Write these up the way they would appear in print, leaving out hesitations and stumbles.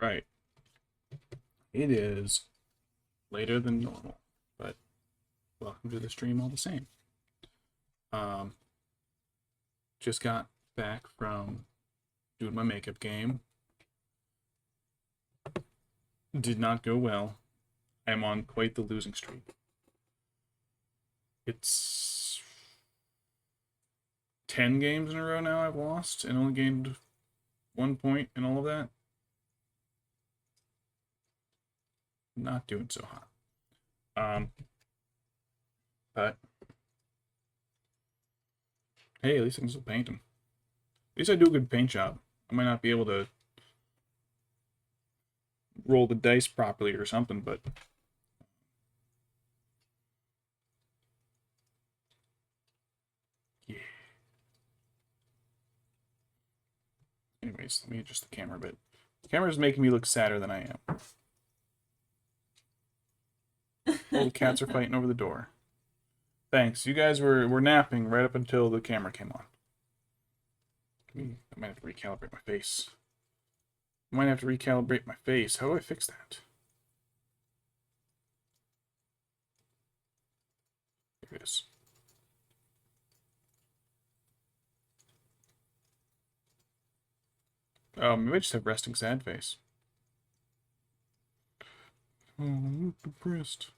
Right. It is later than normal, but welcome to the stream all the same. Just got back from doing my makeup game. Did not go well. I'm on quite the losing streak. It's 10 games in a row now I've lost and only gained 1 point and all of that. Not doing so hot. But hey, at least I can still paint them. At least I do a good paint job. I might not be able to roll the dice properly or something, but yeah. Anyways, let me adjust the camera a bit. The camera's making me look sadder than I am. All the cats are fighting over the door. Thanks. You guys were napping right up until the camera came on. I might have to recalibrate my face. I might have to recalibrate my face. How do I fix that? There it is. Oh, maybe I just have resting sad face. Oh, I'm depressed.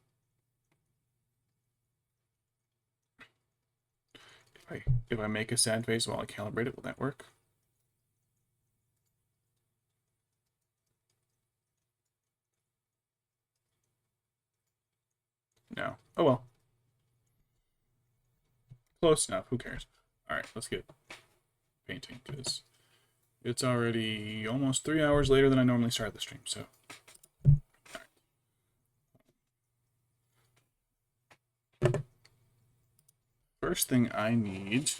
If I make a sad face while I calibrate it, will that work? No. Oh well. Close enough. Who cares? Alright, let's get painting, because it's already almost 3 hours later than I normally start the stream, so. Right. First thing I need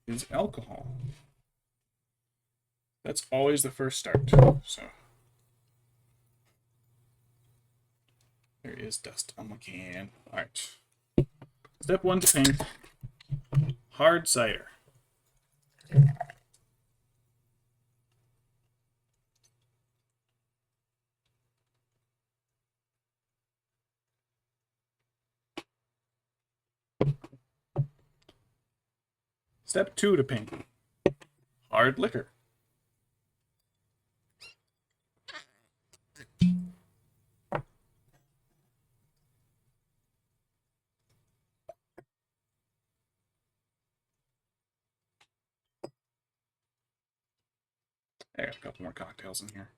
is alcohol. That's always the first start, so. There is dust on my can. Alright. Step 1 to paint. Hard cider. Step 2 to paint. Hard liquor. I got a couple more cocktails in here.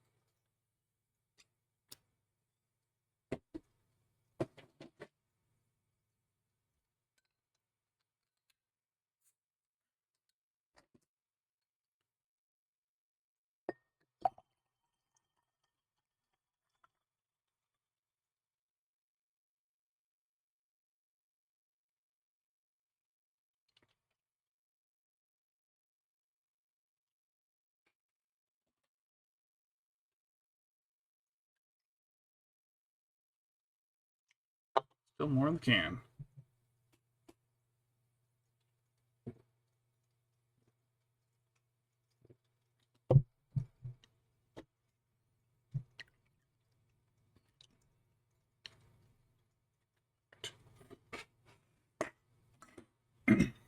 Still more in the can.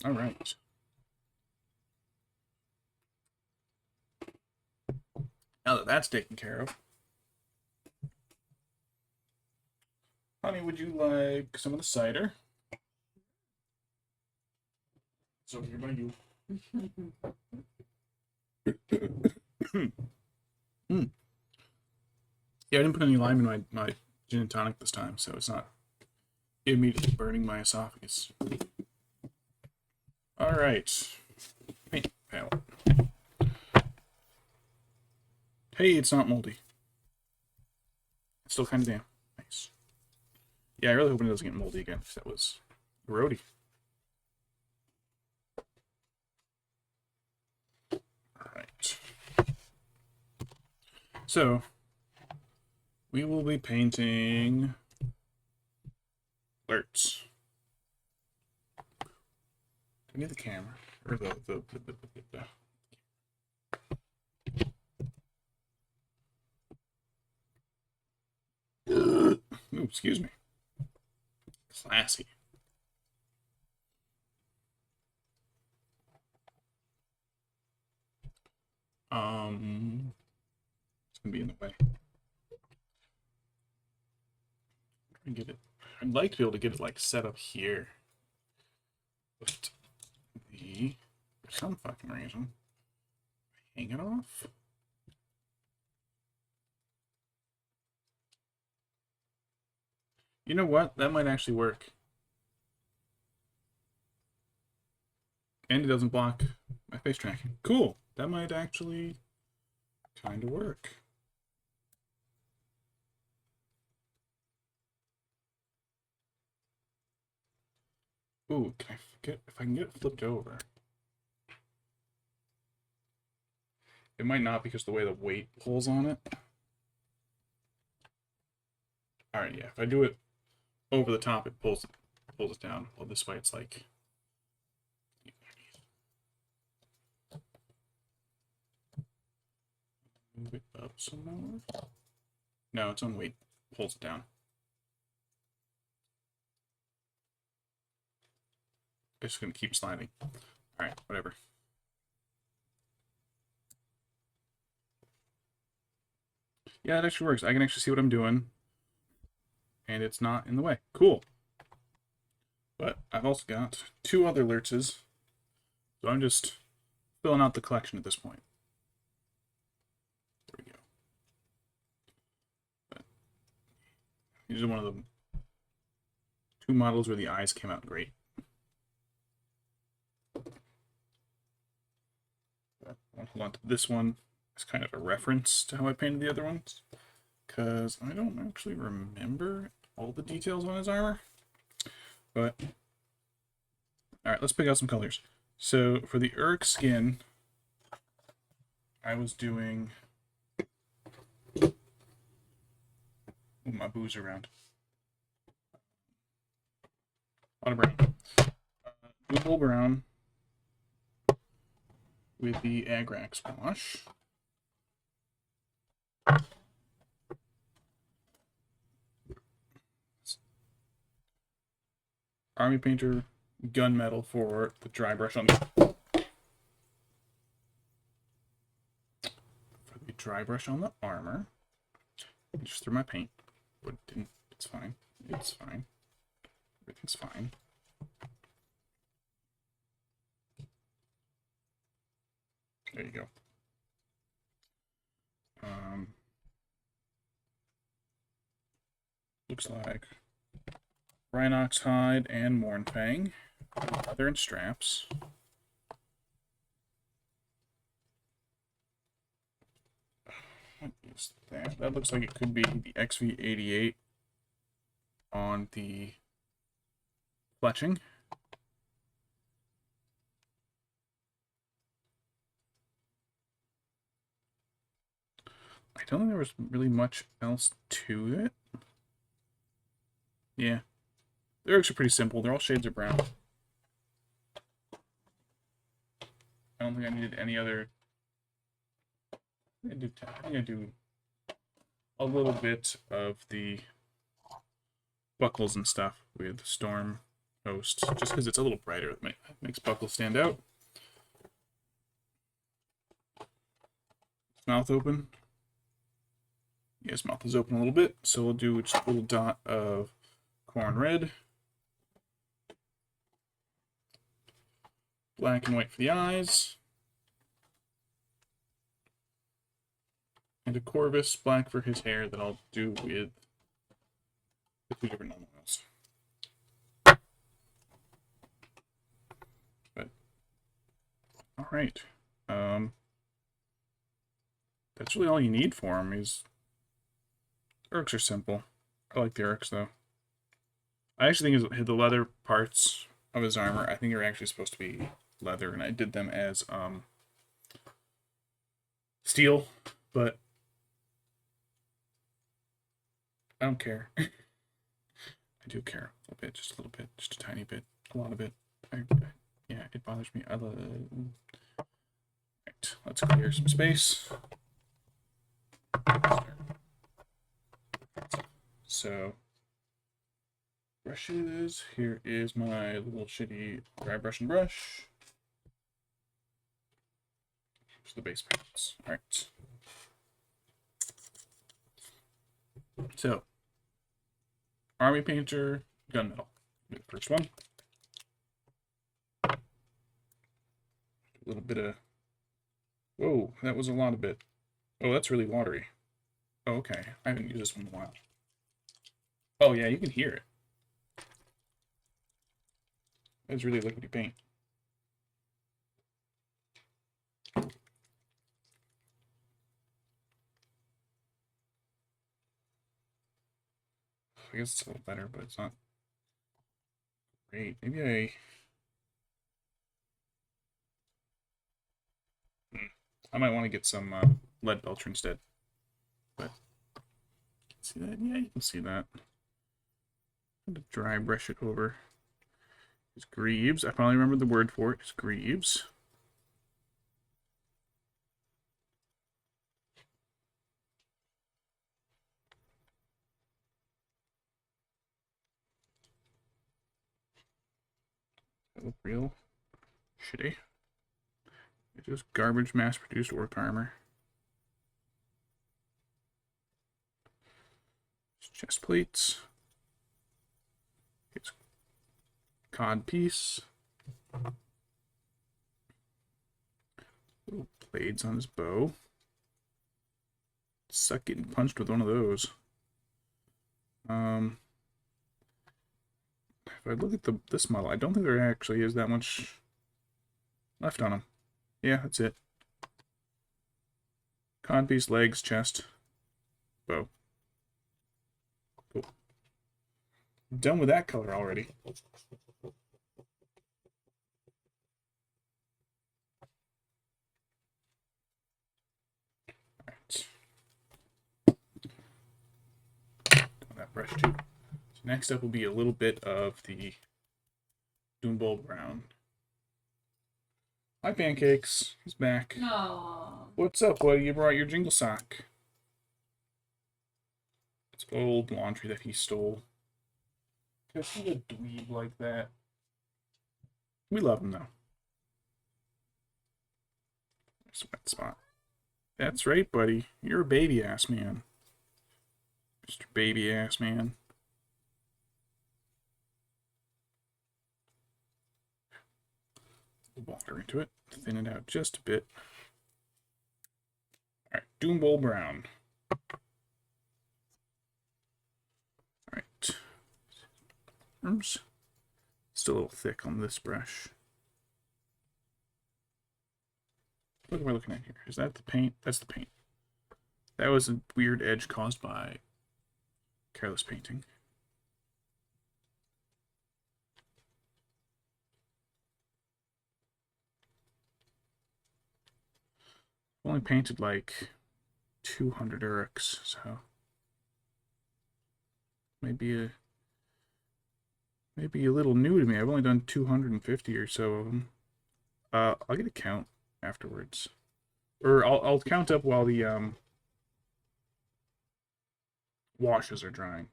All right. Now that that's taken care of, honey, would you like some of the cider? It's over here by you. Yeah, I didn't put any lime in my gin and tonic this time, so it's not immediately burning my esophagus. All right. Paint palette. Hey, it's not moldy. It's still kind of damp. Nice. Yeah, I really hope it doesn't get moldy again, because that was grody. All right. So, we will be painting Lurtz. I need the camera, or the excuse me. Classy. It's gonna be in the way. Get it. I'd like to be able to get it like set up here, but for some fucking reason, hang it off. You know what? That might actually work. And it doesn't block my face tracking. Cool. That might actually kind of work. Ooh, can I get, if I can get it flipped over? It might not because the way the weight pulls on it. Alright, yeah, if I do it over the top, it pulls it down. Well, this way it's like... Move it up some more. No, its own weight pulls it down. It's just going to keep sliding. Alright, whatever. Yeah, it actually works. I can actually see what I'm doing. And it's not in the way. Cool. But I've also got 2 other Lurtzes. So I'm just filling out the collection at this point. There we go. But these are one of the 2 models where the eyes came out great. I'll hold on to this one as kind of a reference to how I painted the other ones, because I don't actually remember all the details on his armor. But alright, let's pick out some colors. So for the Uruk skin, I was doing... Move my booze around. A lot of brown. Blue brown with the Agrax wash. Army Painter gunmetal for the dry brush on the... For the dry brush on the armor. I just threw my paint, but it didn't. It's fine. It's fine. Everything's fine. There you go. Looks like Rhinox hide and Mornfang, leather and straps. What is that? That looks like it could be the XV88 on the fletching. I don't think there was really much else to it. Yeah. The Uruks are pretty simple. They're all shades of brown. I don't think I needed any other... I think I do a little bit of the buckles and stuff with Storm Host, just because it's a little brighter. It makes buckles stand out. Mouth open. Yeah, his mouth is open a little bit, so we'll do just a little dot of corn red. Black and white for the eyes. And a Corvus black for his hair that I'll do with the 2 different normal oils. But, alright. That's really all you need for him. Uruks are simple. I like the Uruks, though. I actually think the leather parts of his armor, I think are actually supposed to be leather, and I did them as steel, but I don't care. I do care a little bit, just a little bit, just a tiny bit, a lot of it. Yeah, it bothers me. Right, let's clear some space. So brushes. Here is my little shitty dry brush and brush. Here's the base paints. All right. So, Army Painter, Gunmetal. The first one. A little bit of... Whoa, that was a lot of bit. Oh, that's really watery. Oh, okay. I haven't used this one in a while. Oh, yeah, you can hear it. It's really liquidy paint. I guess it's a little better, but it's not great. Maybe I might want to get some lead belcher instead. But see that? Yeah, you can see that. I'm going to dry brush it over. It's greaves. I finally remembered the word for it. It's greaves. That look real shitty. It's just garbage mass-produced orc armor. It's chest plates. It's cod piece. Little blades on his bow. Suck getting punched with one of those. If I look at this model, I don't think there actually is that much left on him. Yeah, that's it. Codpiece, legs, chest, bow. Cool. Done with that color already. Alright. That brush too. So next up will be a little bit of the Doombolt Brown. Hi, Pancakes. He's back. No. What's up, buddy? You brought your jingle sock. It's old laundry that he stole. Because he's a dweeb like that. We love him, though. There's a wet spot. That's right, buddy. You're a baby-ass man. Mr. Baby-ass man. Water into it. Thin it out just a bit. Alright, Doombolt Brown. Alright. Arms. Still a little thick on this brush. What am I looking at here? Is that the paint? That's the paint. That was a weird edge caused by careless painting. I've only painted like 200 Uruks, so maybe a little new to me. I've only done 250 or so of them. I'll get a count afterwards, or I'll count up while the washes are drying.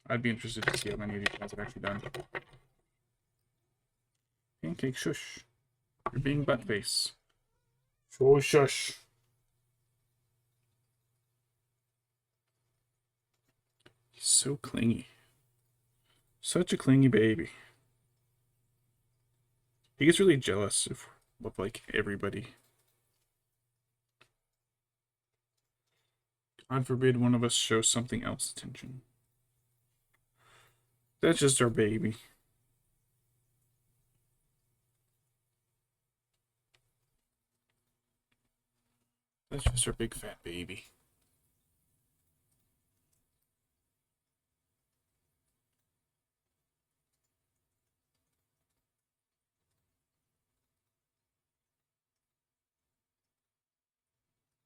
I'd be interested to see how many of these guys have actually done. Pancake shush. You're being butt face. Shush shush. He's so clingy. Such a clingy baby. He gets really jealous of like everybody. God forbid one of us shows something else attention. That's just our baby. That's just our big fat baby.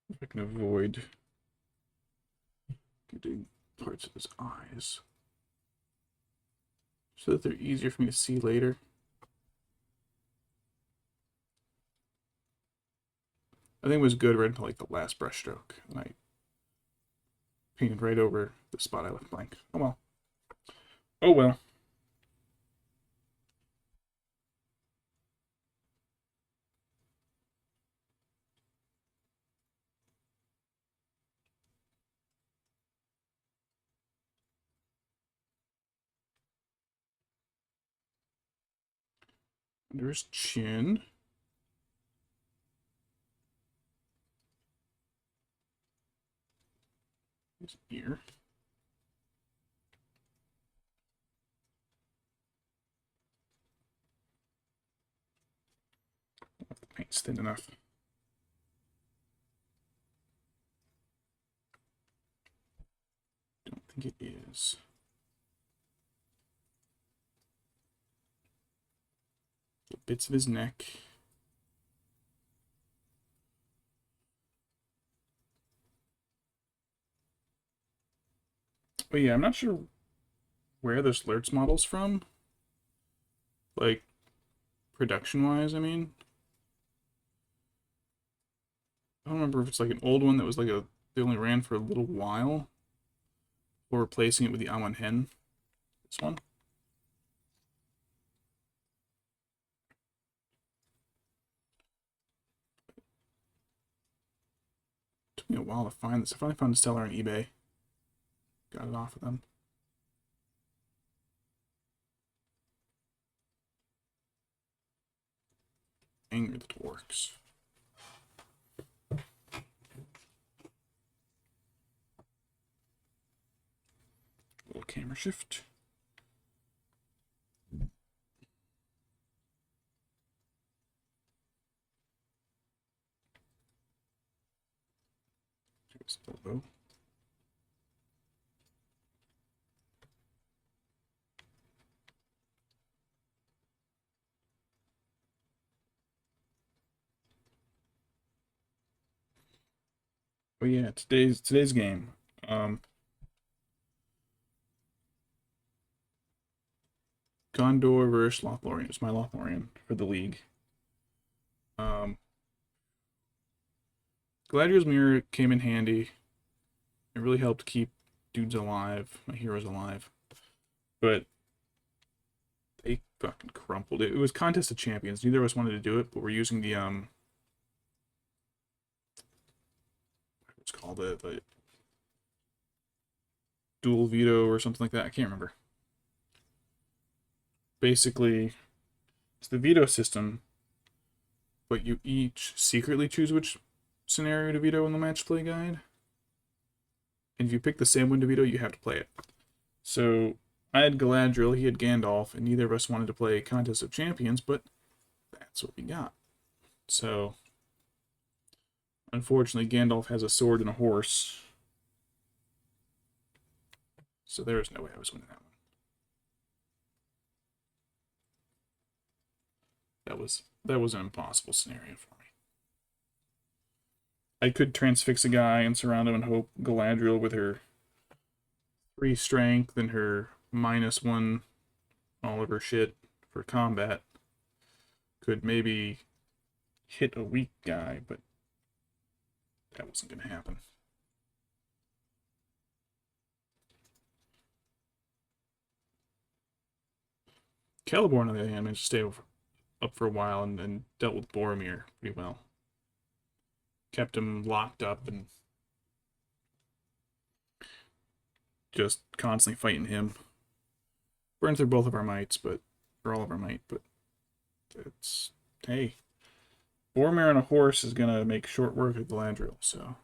If I can avoid getting parts of his eyes so that they're easier for me to see later. I think it was good right until like the last brush stroke, and I painted right over the spot I left blank. Oh well. Oh well. There's chin. His ear. The paint's thin enough. Don't think it is. Bits of his neck. But yeah, I'm not sure where this Lurtz model's from. Like, production-wise, I mean. I don't remember if it's like an old one that was like they only ran for a little while. Or replacing it with the Awan Hen. This one. Took me a while to find this. I finally found a seller on eBay. Got it off of them. Anger the Dwarks. Little camera shift. Here's the logo. But yeah, today's game. Gondor versus Lothlorien. It's my Lothlorien for the league. Galadriel's mirror came in handy. It really helped keep dudes alive, my heroes alive. But they fucking crumpled. It was Contest of Champions. Neither of us wanted to do it, but we're using the what's called it, the dual veto or something like that. I can't remember. Basically, it's the veto system, but you each secretly choose which scenario to veto in the match play guide. And if you pick the same one to veto, you have to play it. So I had Galadriel, he had Gandalf, and neither of us wanted to play Contest of Champions, but that's what we got. So unfortunately, Gandalf has a sword and a horse. So there was no way I was winning that one. That was an impossible scenario for me. I could transfix a guy and surround him and hope Galadriel with her 3 strength and her -1 all of her shit for combat could maybe hit a weak guy, but that wasn't going to happen. Celeborn, on the other hand, managed to stay up for a while and dealt with Boromir pretty well. Kept him locked up and just constantly fighting him. Burned through both of our mights, but for all of our might, but it's hey. Boromir on a horse is gonna make short work of Galadriel, so.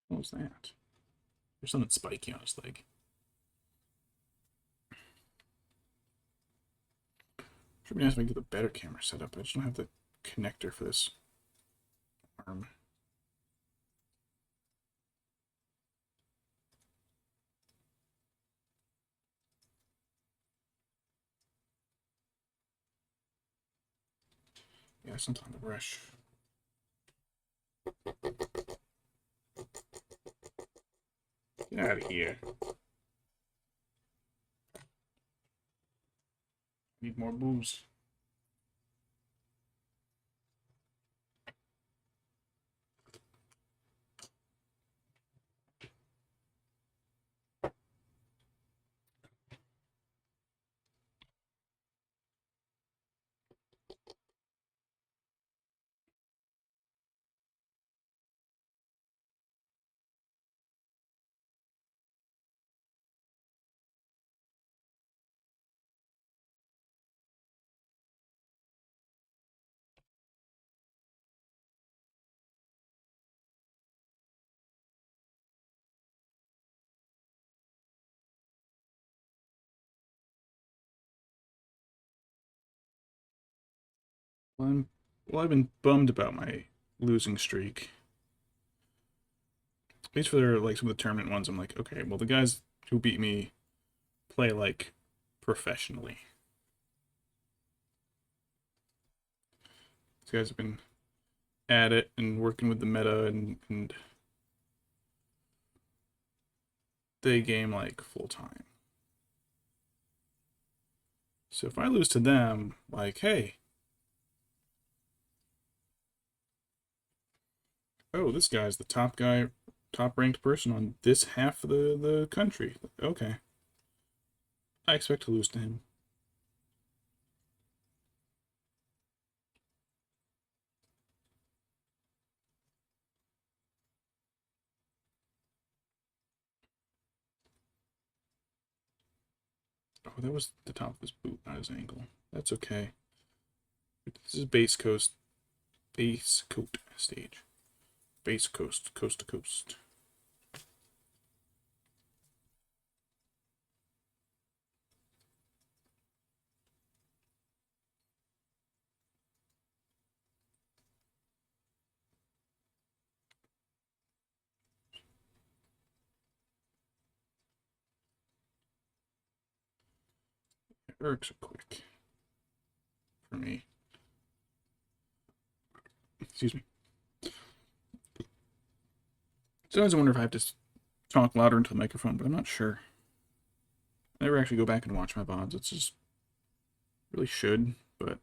What was that? There's something spiky on his leg. Should be nice if I can get a better camera set up. I just don't have the connector for this arm. That's not on the brush. Get out of here. Need more booze. I've been bummed about my losing streak. At least for like some of the tournament ones, I'm like, okay, well the guys who beat me play like professionally. These guys have been at it and working with the meta, and they game like full time. So if I lose to them, like, hey, oh, this guy's the top guy, top ranked person on this half of the country. Okay. I expect to lose to him. Oh, that was the top of his boot, not his ankle. That's okay. This is base coat stage. Base coast to coast. Uruks are quick for me. Excuse me. Sometimes I wonder if I have to talk louder into the microphone, but I'm not sure. I never actually go back and watch my VODs. It's just really should, but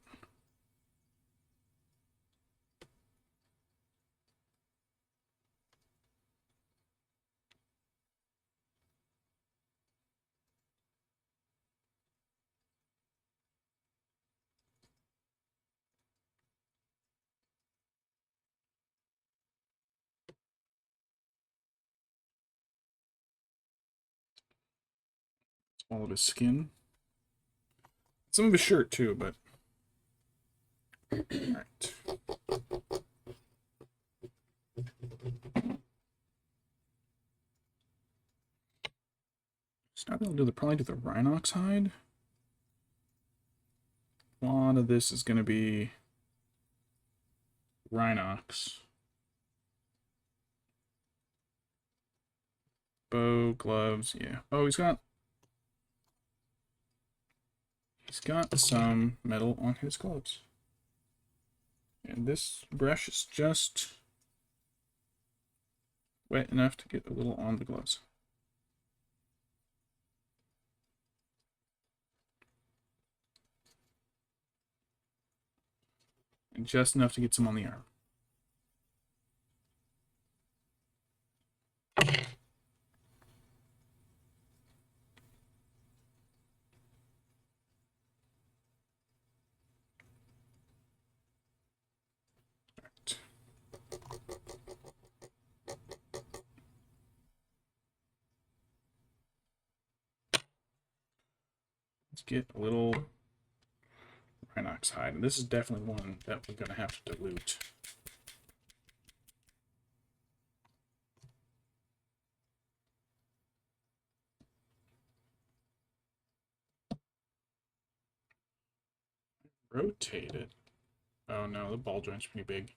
it's all of his skin. Some of his shirt too, but alright. It's not gonna do probably do the Rhinox hide. A lot of this is gonna be Rhinox. Bow, gloves, yeah. Oh, he's got some metal on his gloves. And this brush is just wet enough to get a little on the gloves. And just enough to get some on the arm. Let's get a little Rhinox hide. And this is definitely one that we're going to have to dilute. Rotate it. Oh no, the ball joint's pretty big.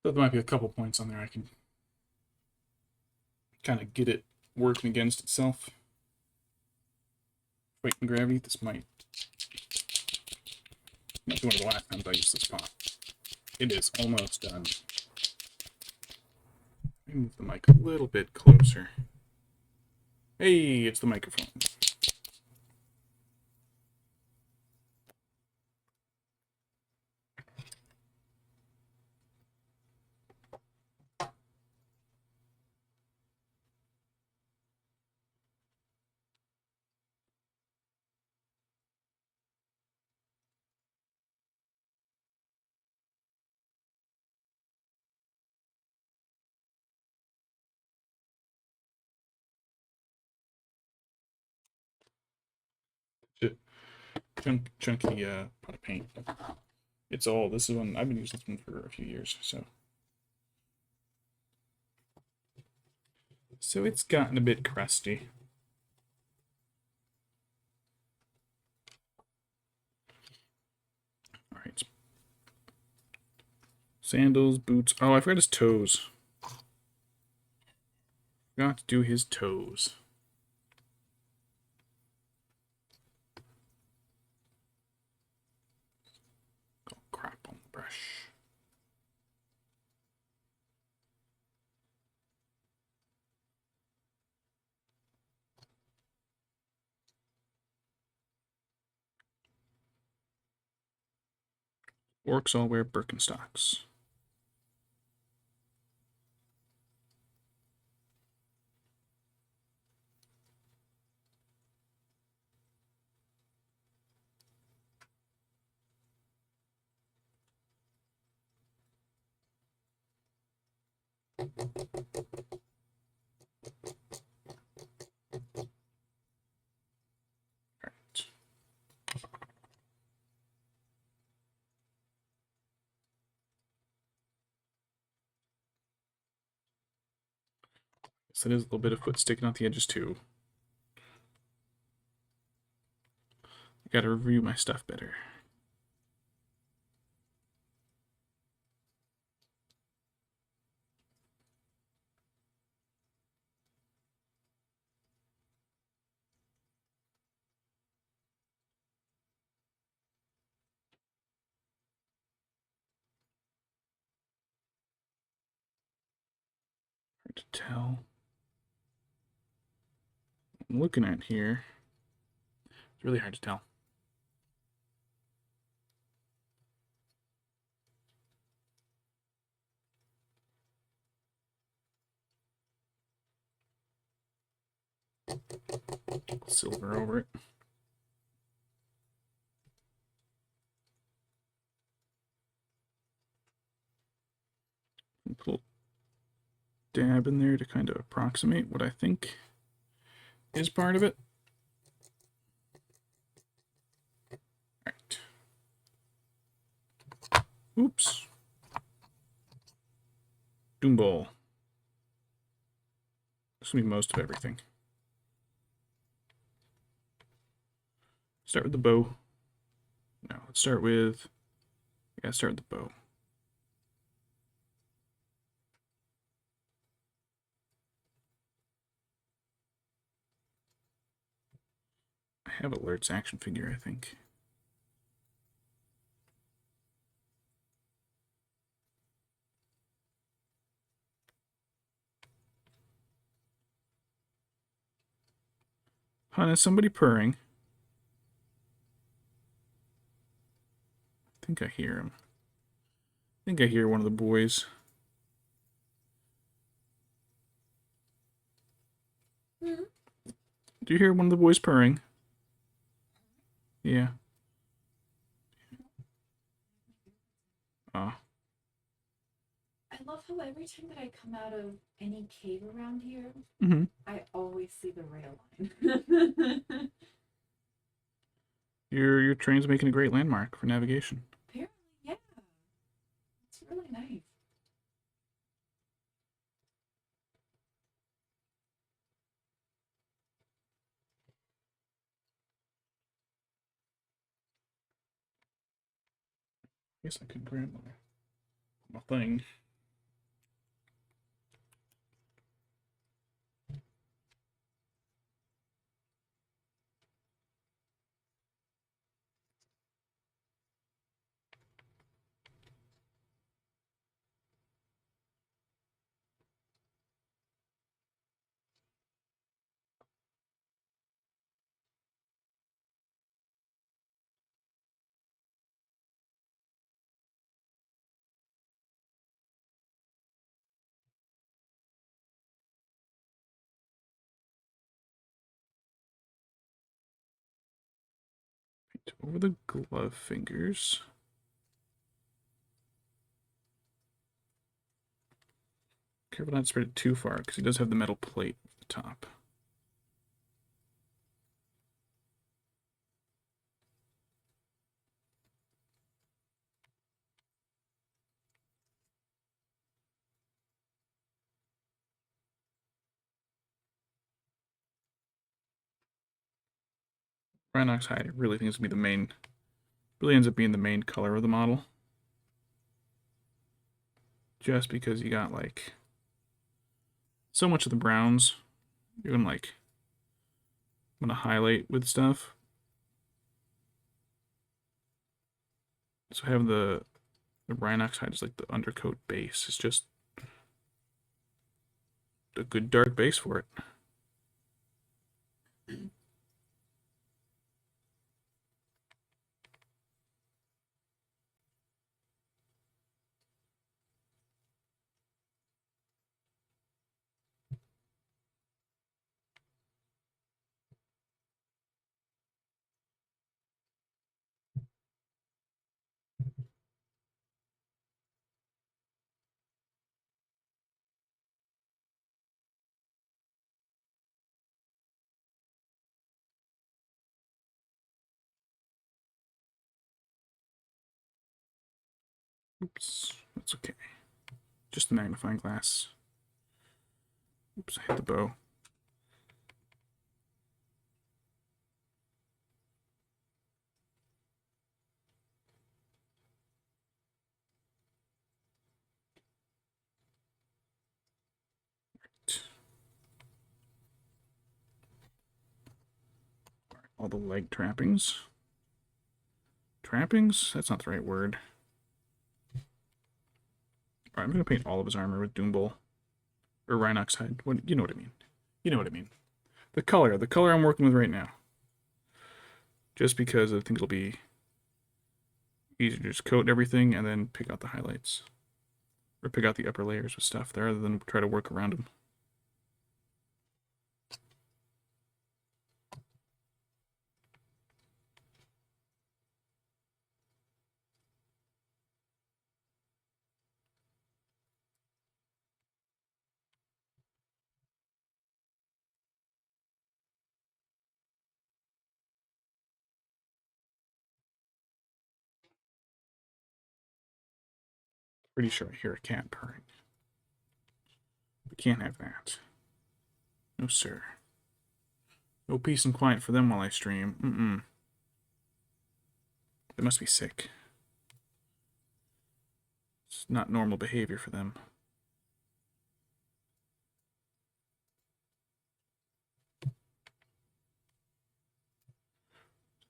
So there might be a couple points on there I can kind of get it working against itself. Fighting gravity. This might be one of the last times I use this pot. It is almost done. Let me move the mic a little bit closer. Hey, it's the microphone. Chunky pot of paint. It's all, this is one, I've been using this one for a few years, so it's gotten a bit crusty. All right. Sandals, boots. Oh, I forgot his toes. Forgot to do his toes. Oh, crap on the brush. Orcs all wear Birkenstocks. So there's a little bit of foot sticking out the edges too. I gotta review my stuff better. Hard to tell. I'm looking at here. It's really hard to tell. Silver over it. Put a little dab in there to kind of approximate what I think is part of it. Alright. Oops. Doomball. This will be most of everything. Start with the bow. No, let's start with... Yeah, start with the bow. I have a Lurtz action figure, I think. Huh, is somebody purring? I think I hear him. I think I hear one of the boys. Mm-hmm. Do you hear one of the boys purring? Yeah. Oh. I love how every time that I come out of any cave around here, I always see the rail line. Your train's making a great landmark for navigation. Apparently, yeah. It's really nice. I guess I could grab my thing. Over the glove fingers. Careful not to spread it too far, because he does have the metal plate at the top. Uruk-Hai, I really think it's going to be the main, really ends up being the main color of the model. Just because you got, like, so much of the browns. You're going to, like, I'm going to highlight with stuff. So having the Uruk-Hai is like the undercoat base. It's just a good dark base for it. Oops, that's okay. Just the magnifying glass. Oops, I hit the bow. All the leg trappings. Trappings? That's not the right word. Alright, I'm going to paint all of his armor with Doom Bowl. Or Uruk-Hai. What, you know what I mean. You know what I mean. The color I'm working with right now. Just because I think it'll be easier to just coat everything and then pick out the highlights. Or pick out the upper layers with stuff there, rather than try to work around them. Pretty sure I hear a cat purring. We can't have that. No, sir. No peace and quiet for them while I stream. Mm-mm. They must be sick. It's not normal behavior for them.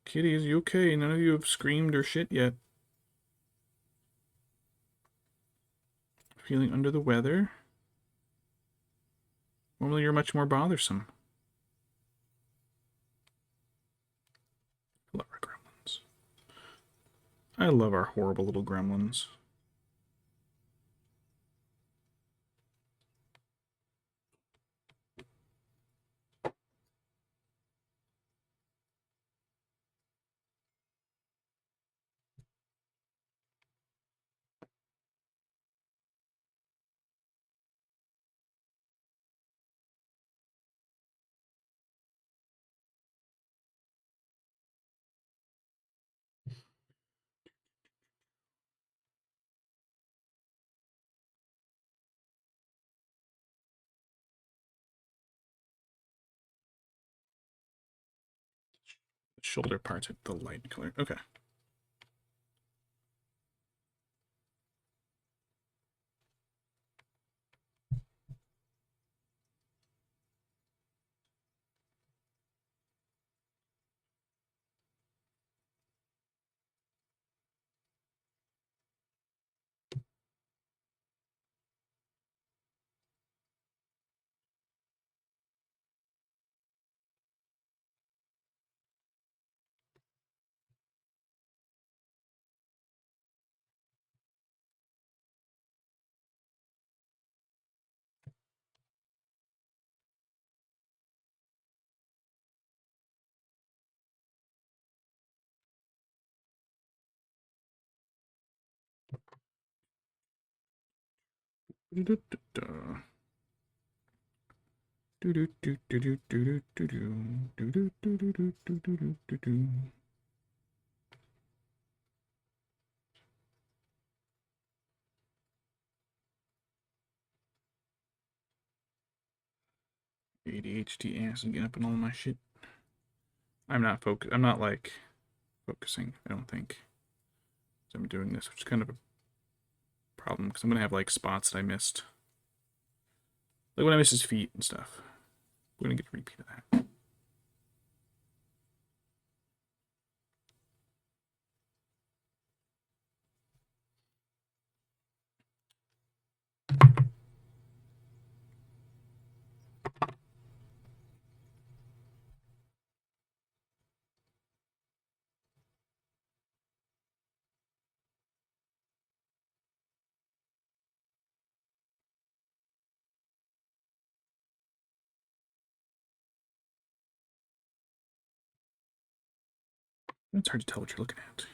Kitty, is you okay? None of you have screamed or shit yet. Feeling under the weather? Normally you're much more bothersome. I love our gremlins. I love our horrible little gremlins. The shoulder parts are the light color. Okay. ADHD ass and getting up in all my shit. I'm not focused. I'm not like focusing. I don't think. So I'm doing this, which is kind of a problem because I'm gonna have like spots that I missed, like when I missed his feet and stuff. We're gonna get a repeat of that. It's hard to tell what you're looking at.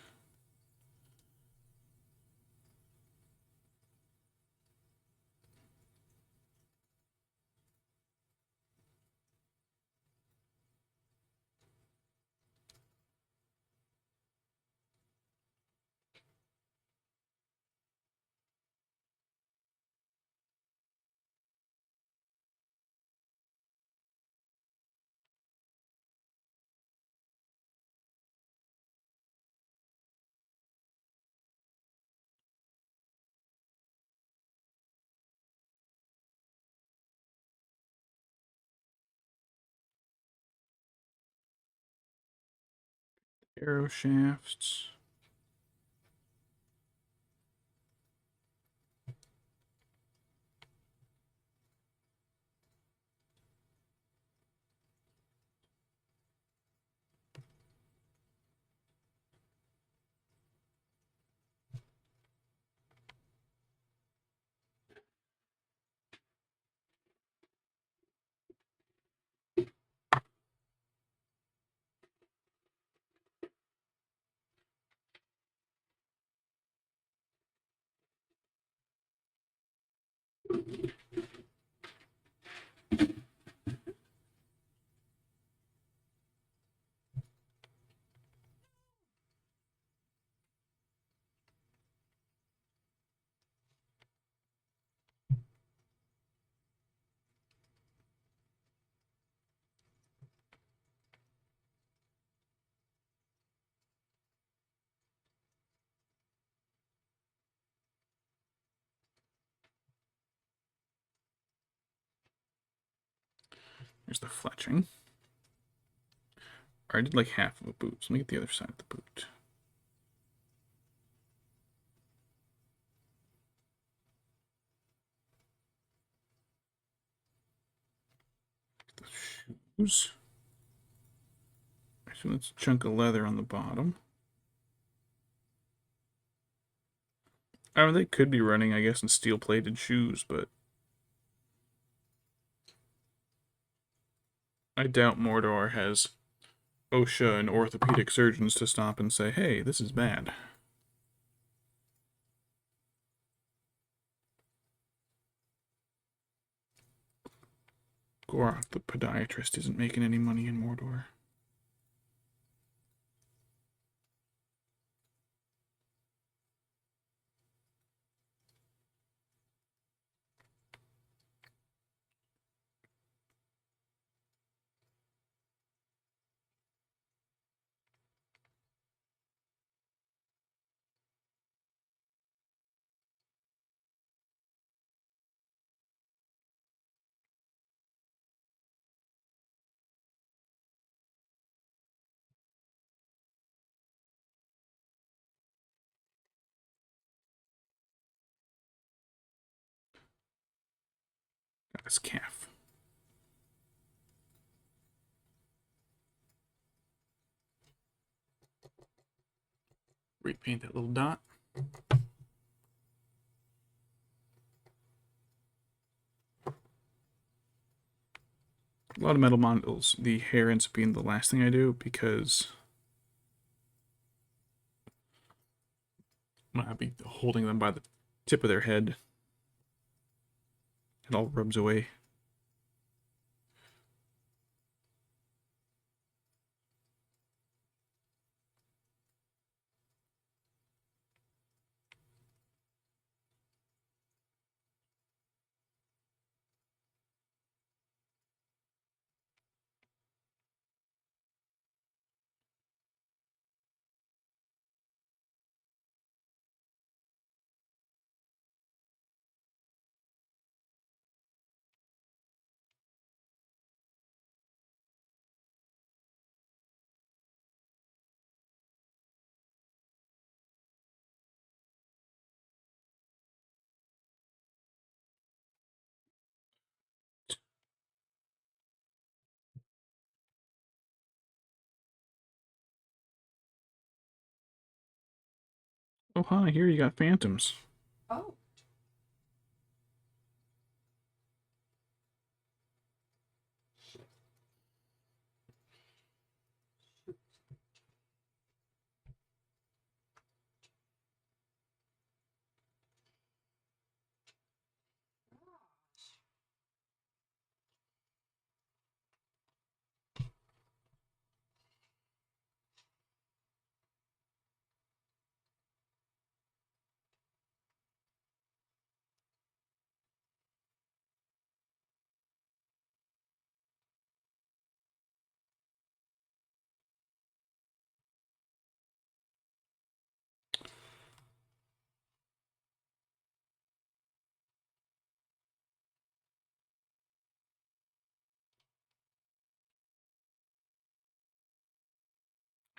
Arrow shafts. There's the fletching. Or I did like half of a boot, so let me get the other side of the boot. The shoes. So that's a chunk of leather on the bottom. I mean, they could be running, I guess, in steel-plated shoes, but I doubt Mordor has OSHA and orthopedic surgeons to stop and say, hey, this is bad. Goroth, the podiatrist, isn't making any money in Mordor. Got his calf. Repaint that little dot. A lot of metal models, the hair ends up being the last thing I do because I'm going to be holding them by the tip of their head. It all rubs away. Oh, hi, here you got phantoms. Oh.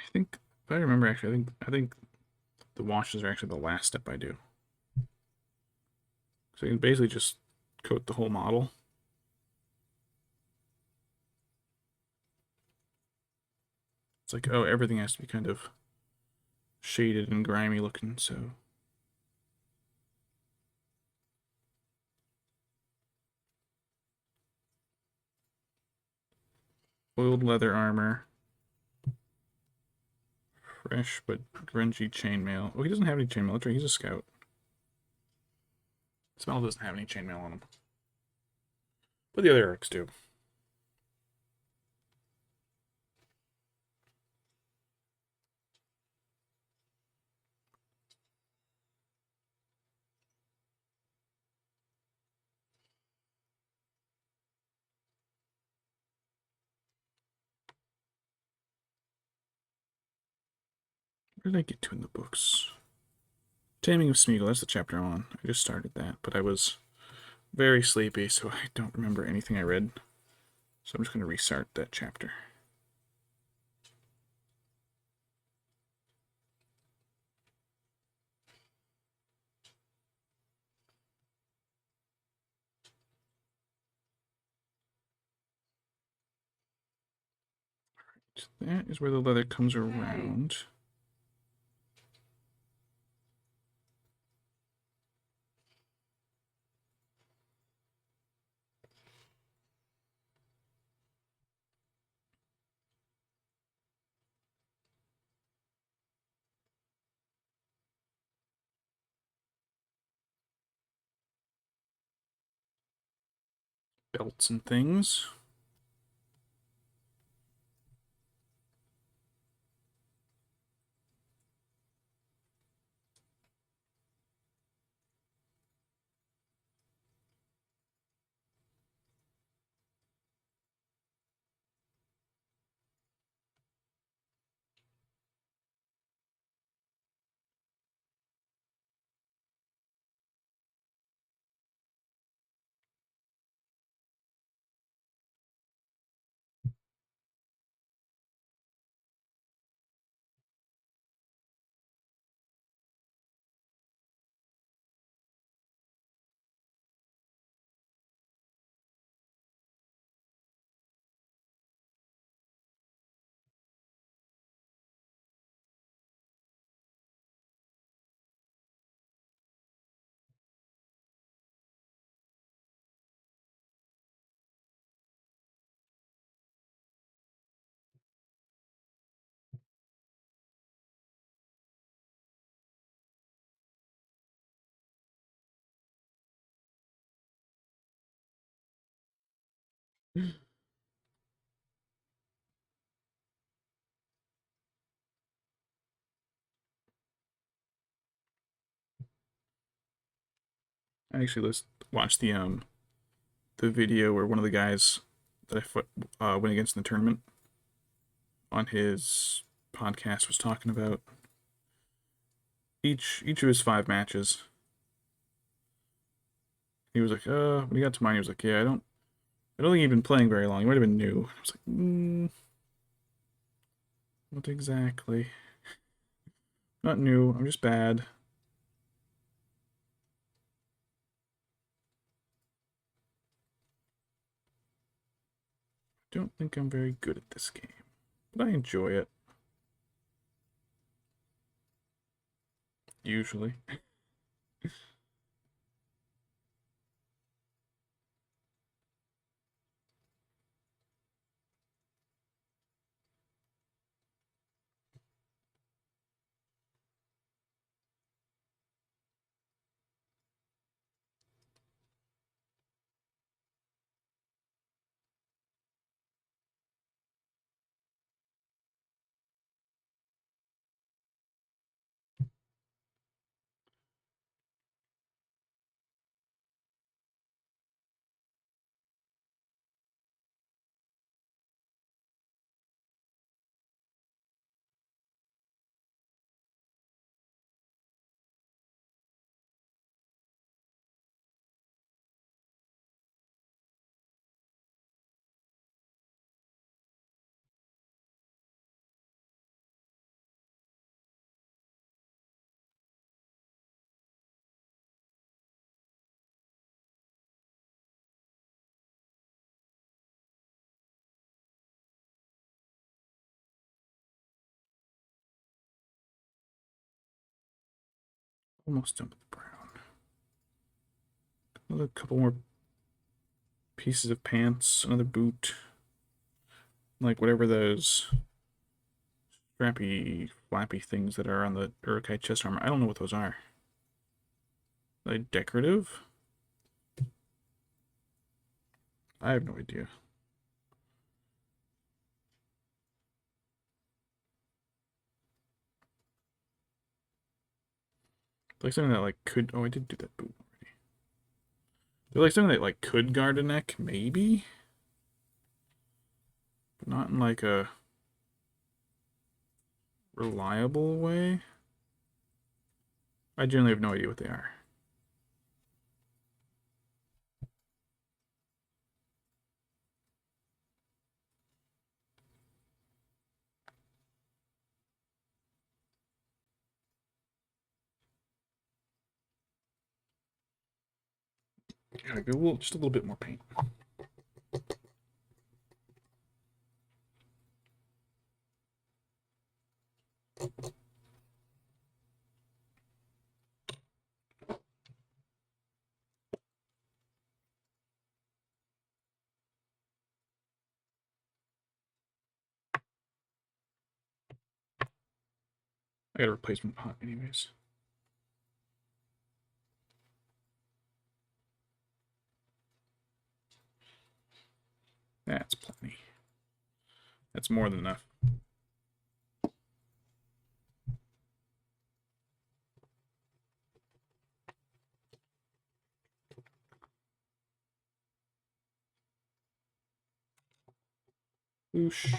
I think, if I remember, actually, I think the washes are actually the last step I do. So you can basically just coat the whole model. It's like, oh, everything has to be kind of shaded and grimy looking, so. Oiled leather armor. Fresh but grungy chainmail. Oh, he doesn't have any chainmail. That's right, he's a scout. Smell doesn't have any chainmail on him. But the other Urks do. Where did I get to in the books? Taming of Smeagol, that's the chapter I'm on. I just started that, but I was very sleepy, so I don't remember anything I read. So I'm just going to restart that chapter. That is where the leather comes around. Belts and things. I actually watched the video where one of the guys that went against in the tournament on his podcast was talking about each of his 5 matches. He was like, when he got to mine, he was like, yeah, I don't think he'd been playing very long. He might have been new. I was like, what exactly? Not new. I'm just bad. Don't think I'm very good at this game, but I enjoy it. Usually. Almost done with the brown. Another couple more pieces of pants, another boot. Like whatever those strappy, flappy things that are on the Uruk-Hai chest armor. I don't know what those are. Are they decorative? I have no idea. Like something that like could. Oh, I did do that boot already. They're like something that like could guard a neck, maybe, but not in like a reliable way. I generally have no idea what they are. Gotta go just a little bit more paint. I got a replacement pot anyways. That's plenty. That's more than enough. Oosh.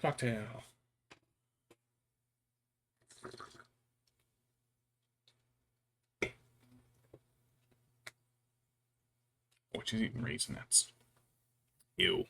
Cocktail. Oh, she's eating raisinets. Ew.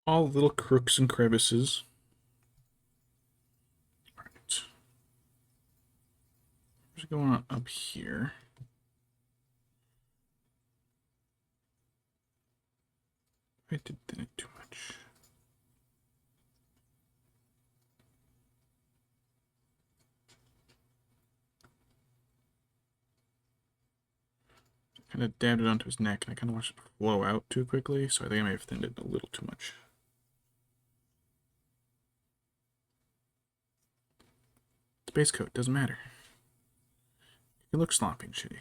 All little crooks and crevices. What's going on up here? I did thin it too much. Kind of dabbed it onto his neck, and I kind of watched it flow out too quickly, so I think I may have thinned it a little too much. It's base coat, doesn't matter. It looks sloppy and shitty.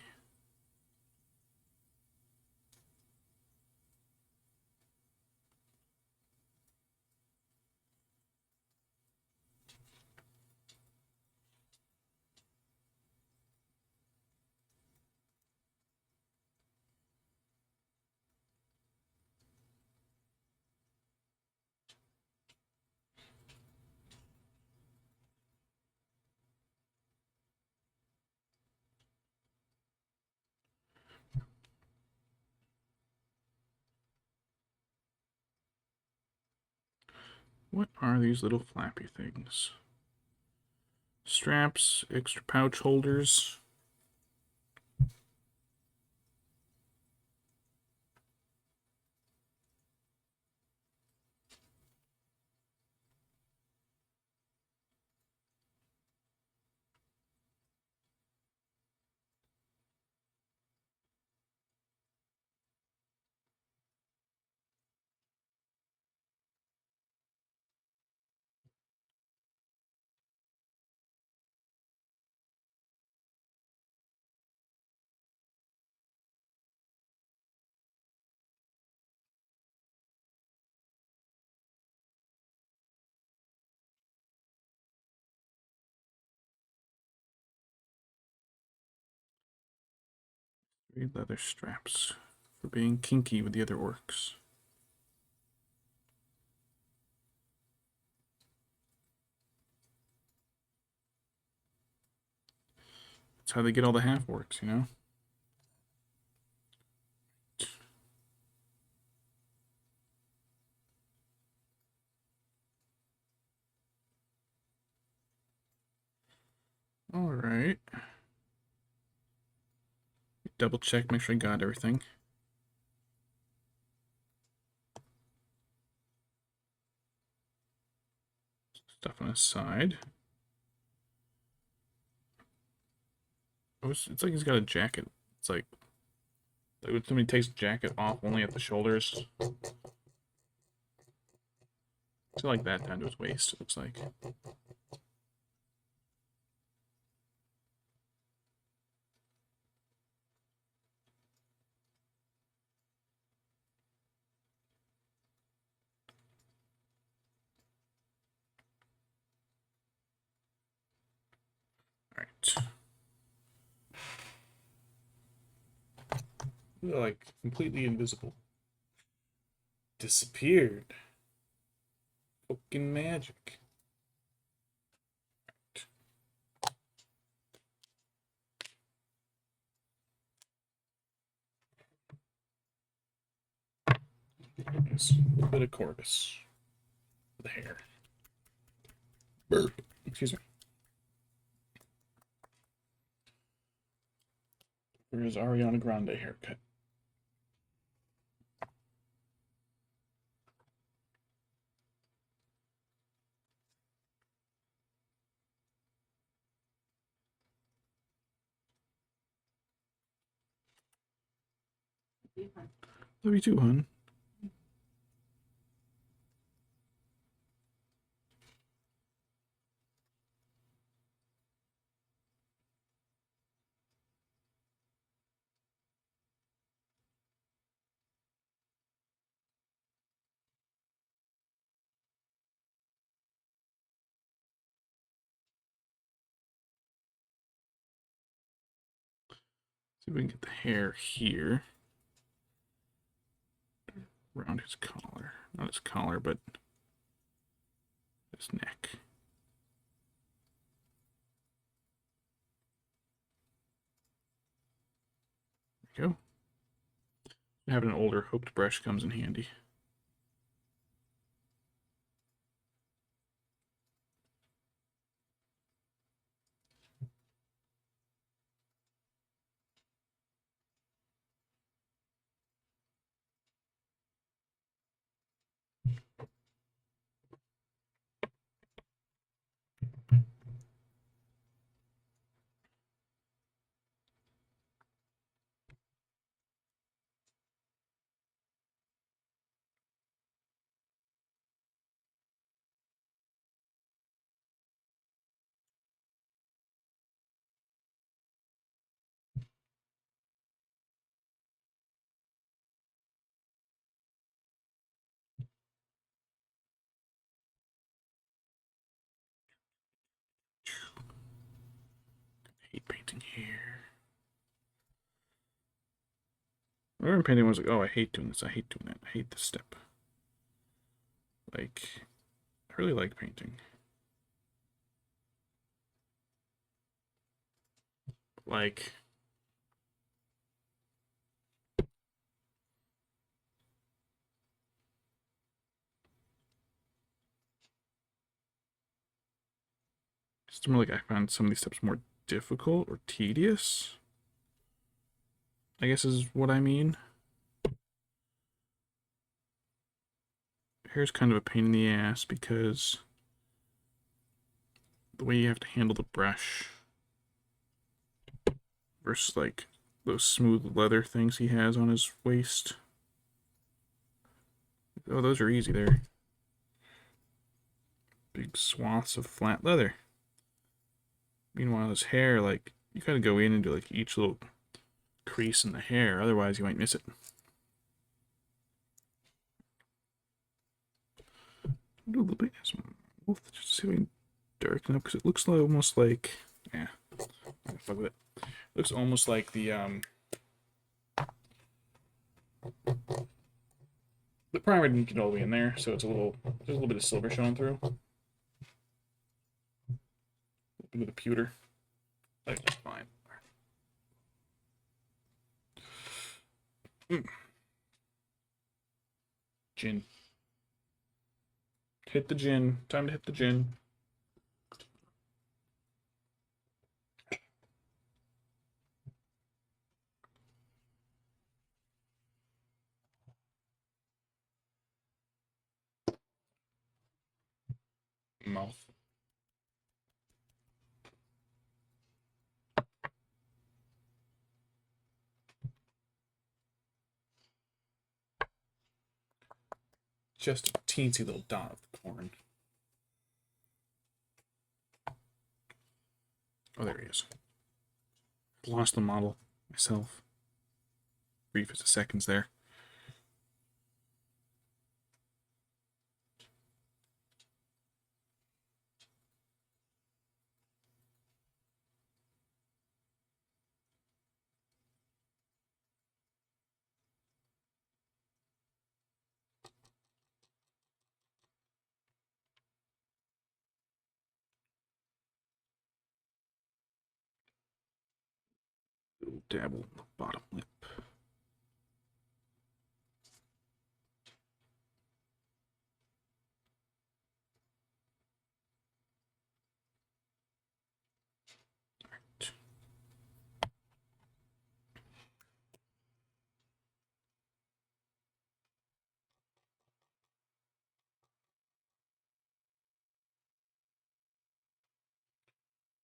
What are these little flappy things? Straps, extra pouch holders. Three leather straps for being kinky with the other orcs. That's how they get all the half orcs, you know? Alright. Double check, make sure I got everything. Stuff on his side. Oh, it's like he's got a jacket. It's like when somebody takes the jacket off only at the shoulders. It's like that down to his waist, it looks like. Alright. They're like completely invisible. Disappeared. Fucking magic. Yes, a little bit of Corvus. The hair. Burp. Excuse me. Where's Ariana Grande haircut? Love you too, hon. See if we can get the hair here. Around his collar. Not his collar, but his neck. There we go. Having an older hooked brush comes in handy. hate painting here. I remember painting was like, oh, I hate doing this, I hate doing that, I hate this step. Like, I really like painting. Like, it's more like I found some of these steps more difficult or tedious, I guess is what I mean. Hair's kind of a pain in the ass because the way you have to handle the brush versus like those smooth leather things he has on his waist. Oh, those are easy there. Big swaths of flat leather. Meanwhile, his hair, like, you gotta go in and do like each little crease in the hair, otherwise you might miss it. Do a little bit of some both just to see if we can darken up because it looks like almost like, yeah, fuck with it. It looks almost like the primer didn't get all the way in there, so it's a little, there's a little bit of silver showing through. A little bit of pewter. That's fine. Gin. Hit the gin. Time to hit the gin. Mouth. Just a teensy little dot of the corn. Oh, there he is. Lost the model myself. Brief as a seconds there. Little dabble on the bottom lip. Right.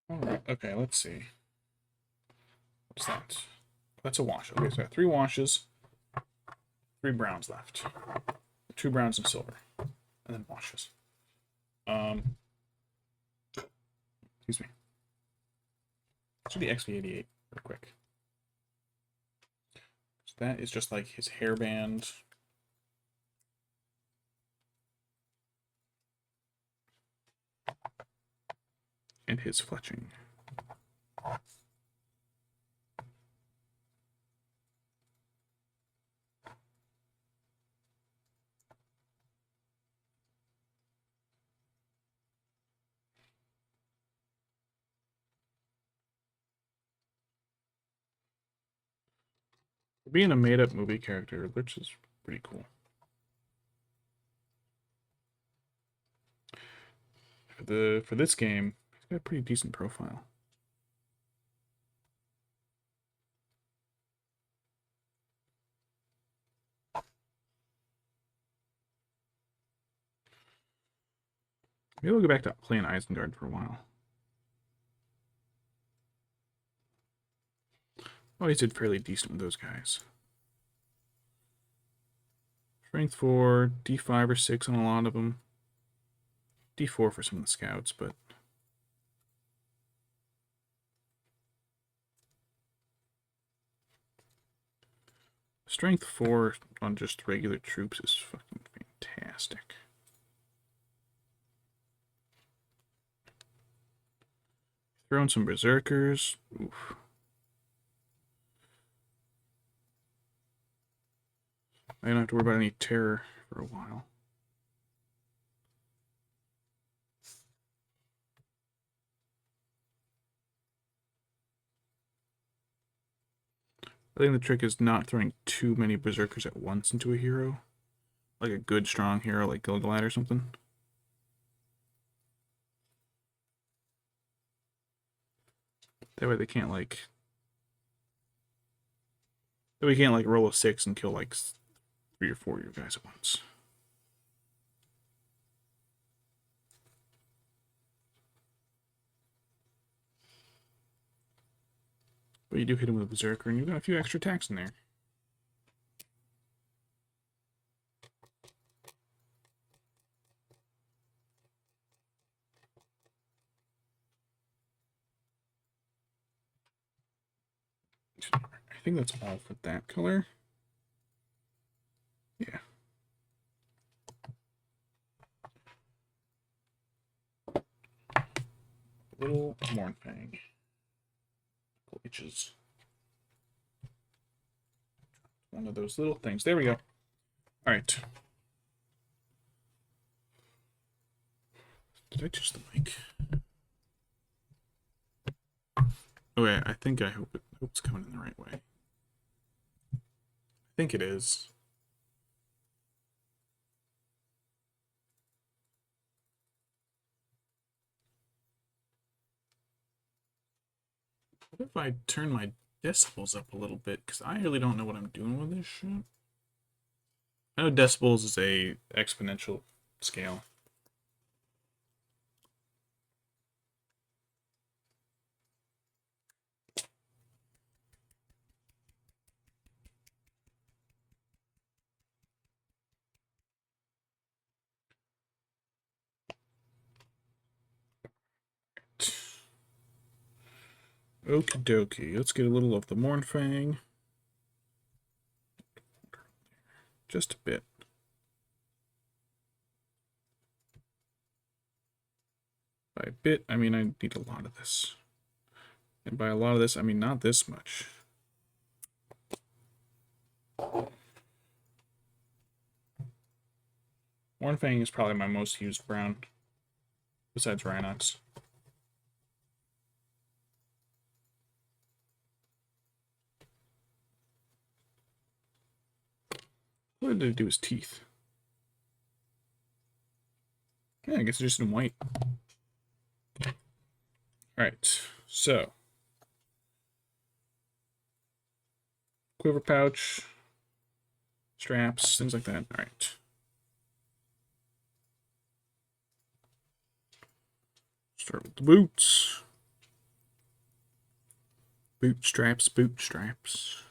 All right. Okay, let's see. What's that? That's a wash. Okay, so I got 3 washes, 3 browns left. 2 browns and silver. And then washes. Excuse me. Should be XV88 real quick. So that is just like his hairband. And his fletching. Being a made-up movie character, Lurtz is pretty cool. For this game, he's got a pretty decent profile. Maybe we'll go back to playing Isengard for a while. Always did fairly decent with those guys. Strength 4, D5 or 6 on a lot of them. D4 for some of the scouts, but Strength 4 on just regular troops is fucking fantastic. Throw in some berserkers. Oof. I don't have to worry about any terror for a while. I think the trick is not throwing too many berserkers at once into a hero. Like a good strong hero like Gilgalad or something. That way they can't like... That way you can't like roll a 6 and kill like 3 or 4 of your guys at once. But you do hit him with a berserker and you've got a few extra attacks in there. I think that's all for that color. Yeah. Little Mournfang. Glitches. One of those little things. There we go. Alright. Did I adjust the mic? Okay, I hope it's coming in the right way. I think it is. What if I turn my decibels up a little bit? Because I really don't know what I'm doing with this shit. I know decibels is a exponential scale. Okie dokie. Let's get a little of the Mournfang. Just a bit. By a bit, I mean I need a lot of this. And by a lot of this, I mean not this much. Mournfang is probably my most used brown, besides Rhinox. What did it do his teeth? Yeah, I guess it's just in white. Alright, so. Quiver pouch, straps, things like that. Alright. Start with the boots. Bootstraps, bootstraps.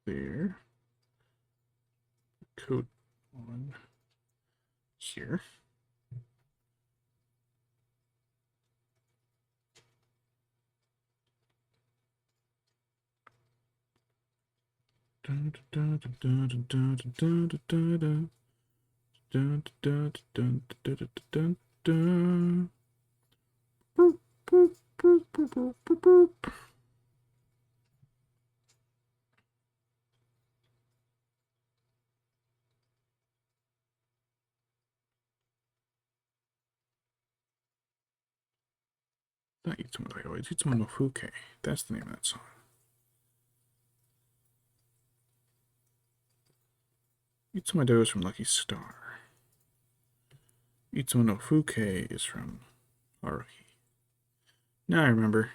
There. Coat on here. dun. Boop, boop, boop, boop, boop, boop, boop. Not Itsumo Daigo, it's Itsumo no Fuke. That's the name of that song. Itsumo Daigo is from Lucky Star. Itsumo no Fuke is from Haruhi. Now I remember.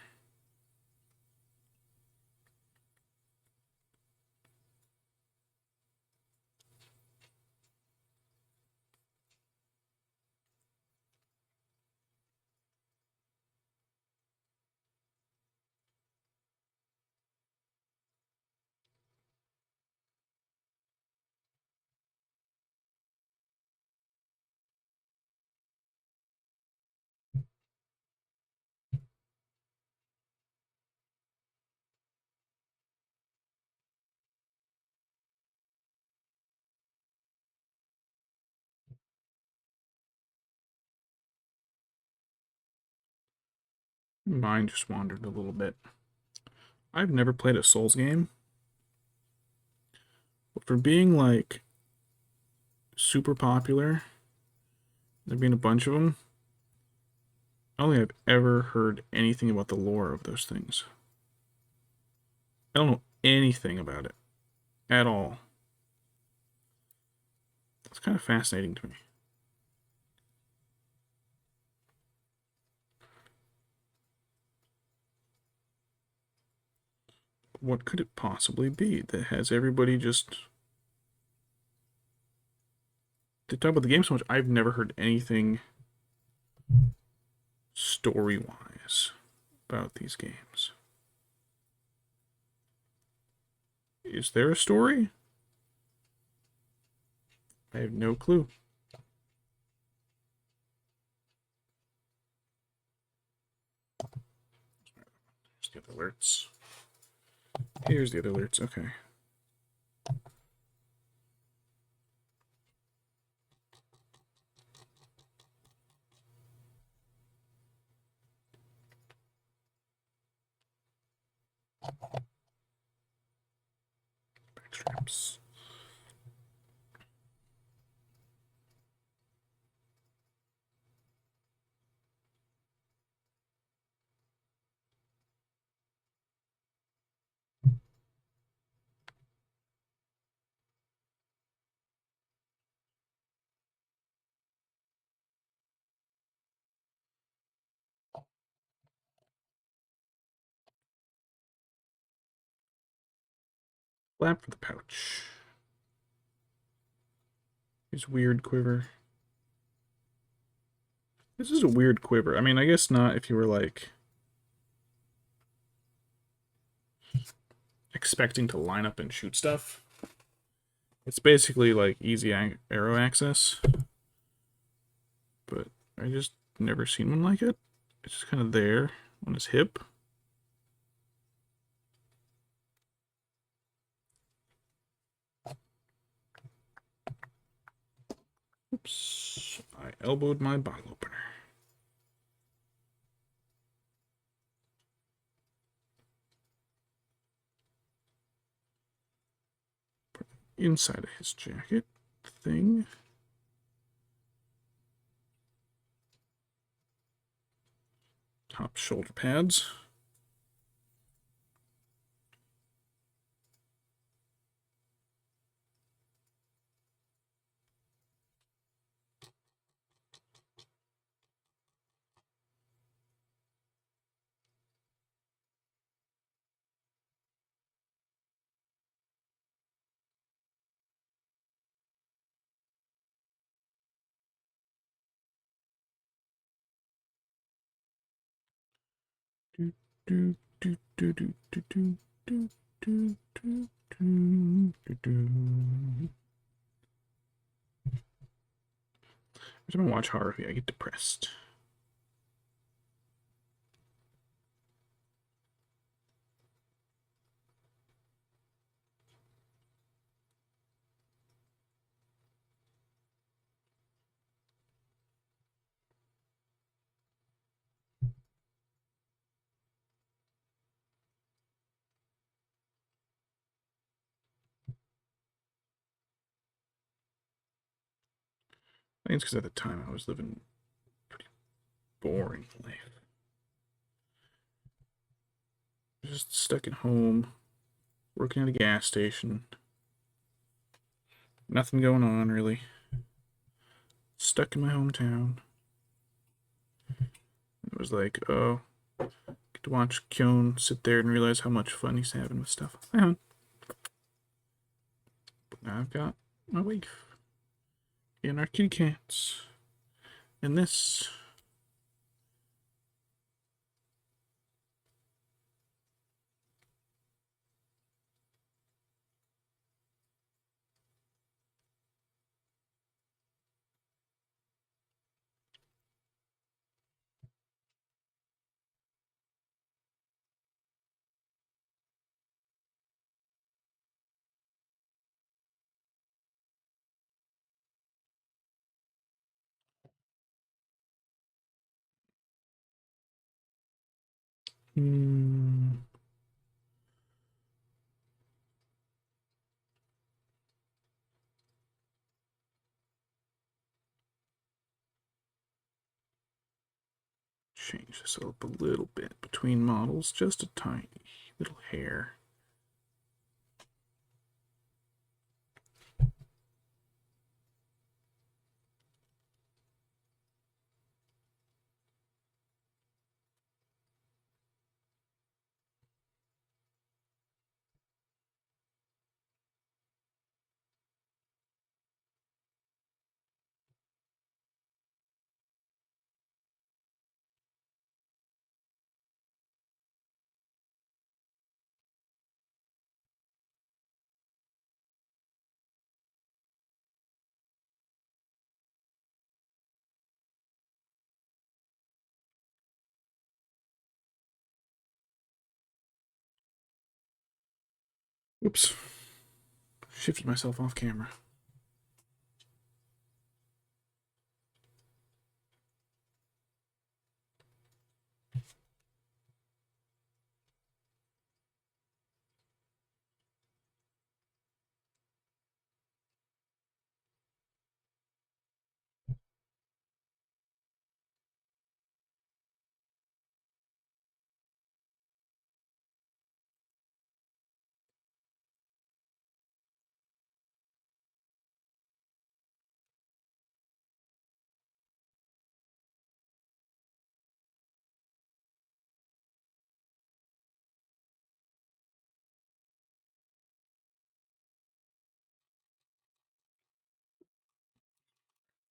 Mine just wandered a little bit. I've never played a Souls game, but for being like super popular, there being a bunch of them, I don't think I've ever heard anything about the lore of those things. I don't know anything about it at all. It's kind of fascinating to me. What could it possibly be that has everybody just... They talk about the game so much, I've never heard anything story-wise about these games. Is there a story? I have no clue. Here's the other alerts. Here's the other alerts, okay. Backstraps. Flap for the pouch. His weird quiver. This is a weird quiver. I mean, I guess not if you were like expecting to line up and shoot stuff. It's basically like easy arrow access, but I just never seen one like it. It's just kind of there on his hip. Oops, I elbowed my bottle opener. Inside of his jacket thing. Top shoulder pads. Every time I watch Haruhi, I get depressed. I think it's because at the time I was living a pretty boring life. Just stuck at home, working at a gas station. Nothing going on, really. Stuck in my hometown. It was like, oh, get to watch Kyon sit there and realize how much fun he's having with stuff. Hi, hon. But now I've got my wife and our kitty cats and this. Change this up a little bit between models, just a tiny little hair. Oops. Shifted myself off camera.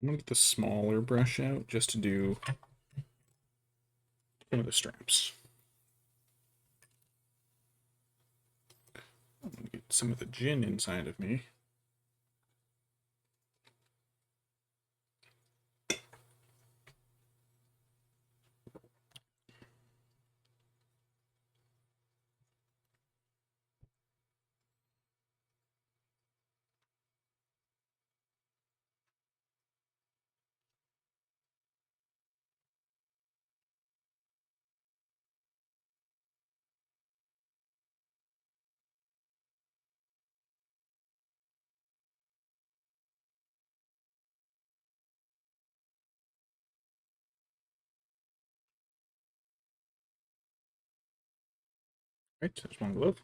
I'm gonna get the smaller brush out just to do one of the straps. I'm gonna get some of the gin inside of me. Right, that's one glove.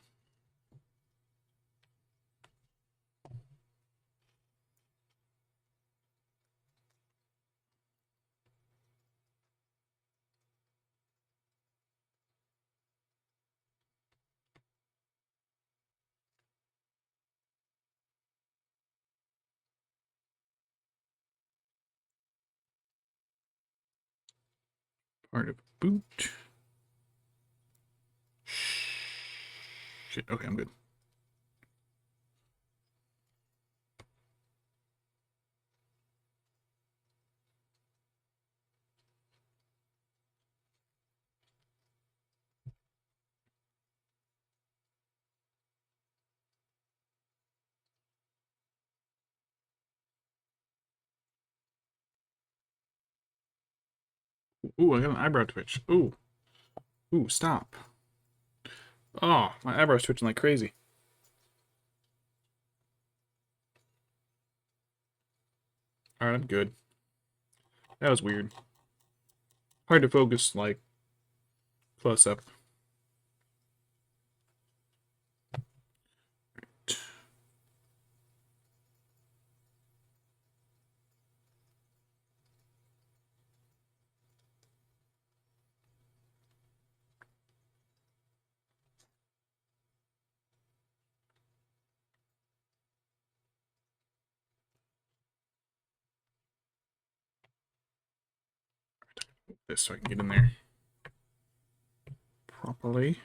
Part of boot. Shit, okay, I'm good. Ooh, I got an eyebrow twitch. Ooh. Ooh, stop. Oh, my eyebrow's twitching like crazy. Alright, I'm good. That was weird. Hard to focus, like, close up. This so I can get in there properly.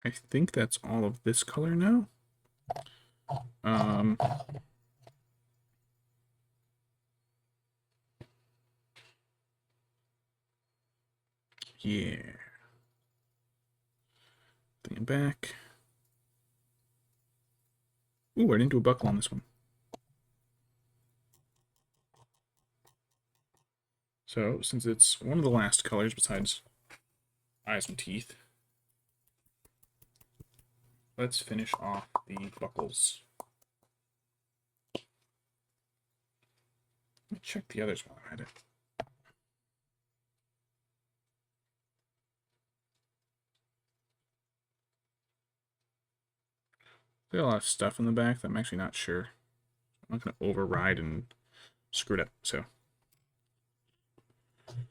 I think that's all of this color now. Yeah. Bring it back. Ooh, I didn't do a buckle on this one. So, since it's one of the last colors besides eyes and teeth, let's finish off the buckles. Let me check the others while I'm at it. There's a lot of stuff in the back that I'm actually not sure. I'm not going to override and screw it up, so.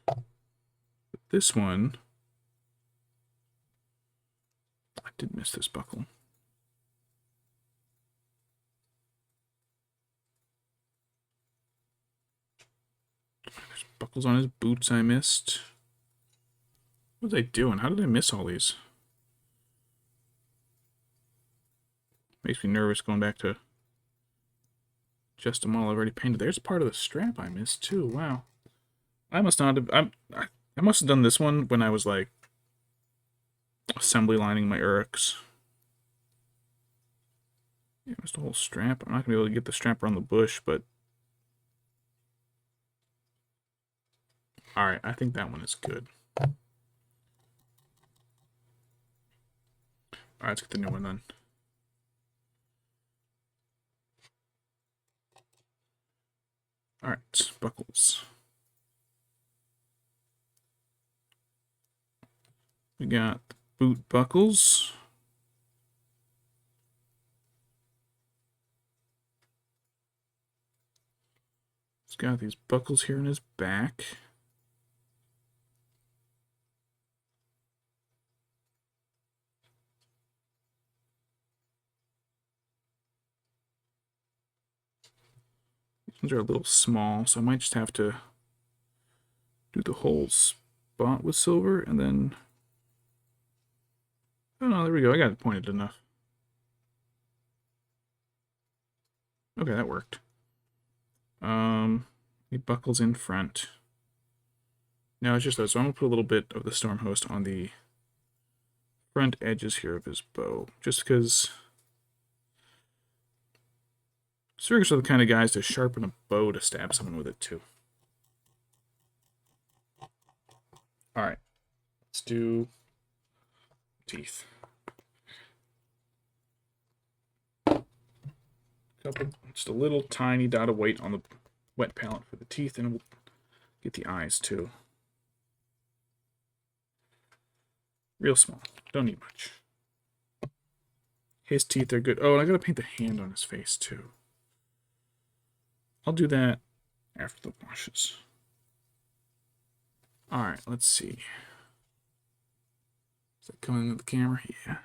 But this one, I did miss this buckle. There's buckles on his boots I missed. What was I doing? How did I miss all these? Makes me nervous going back to just them all I've already painted. There's part of the strap I missed too. Wow. I must not have. I must have done this one when I was like assembly lining my Uruks. Yeah, missed the whole strap. I'm not gonna be able to get the strap around the bush, but all right. I think that one is good. All right, let's get the new one then. All right, buckles. We got boot buckles. He's got these buckles here in his back. These ones are a little small, so I might just have to do the whole spot with silver and then. Oh no, there we go. I got it pointed enough. Okay, that worked. He buckles in front. Now it's just that, so I'm gonna put a little bit of the storm host on the front edges here of his bow, just because Zergs are the kind of guys to sharpen a bow to stab someone with it too. All right, let's do teeth. Just a little tiny dot of white on the wet palette for the teeth, and we'll get the eyes too. Real small, don't need much. His teeth are good. Oh, and I gotta paint the hand on his face too. I'll do that after the washes. Alright, let's see. Is that coming into the camera? Yeah.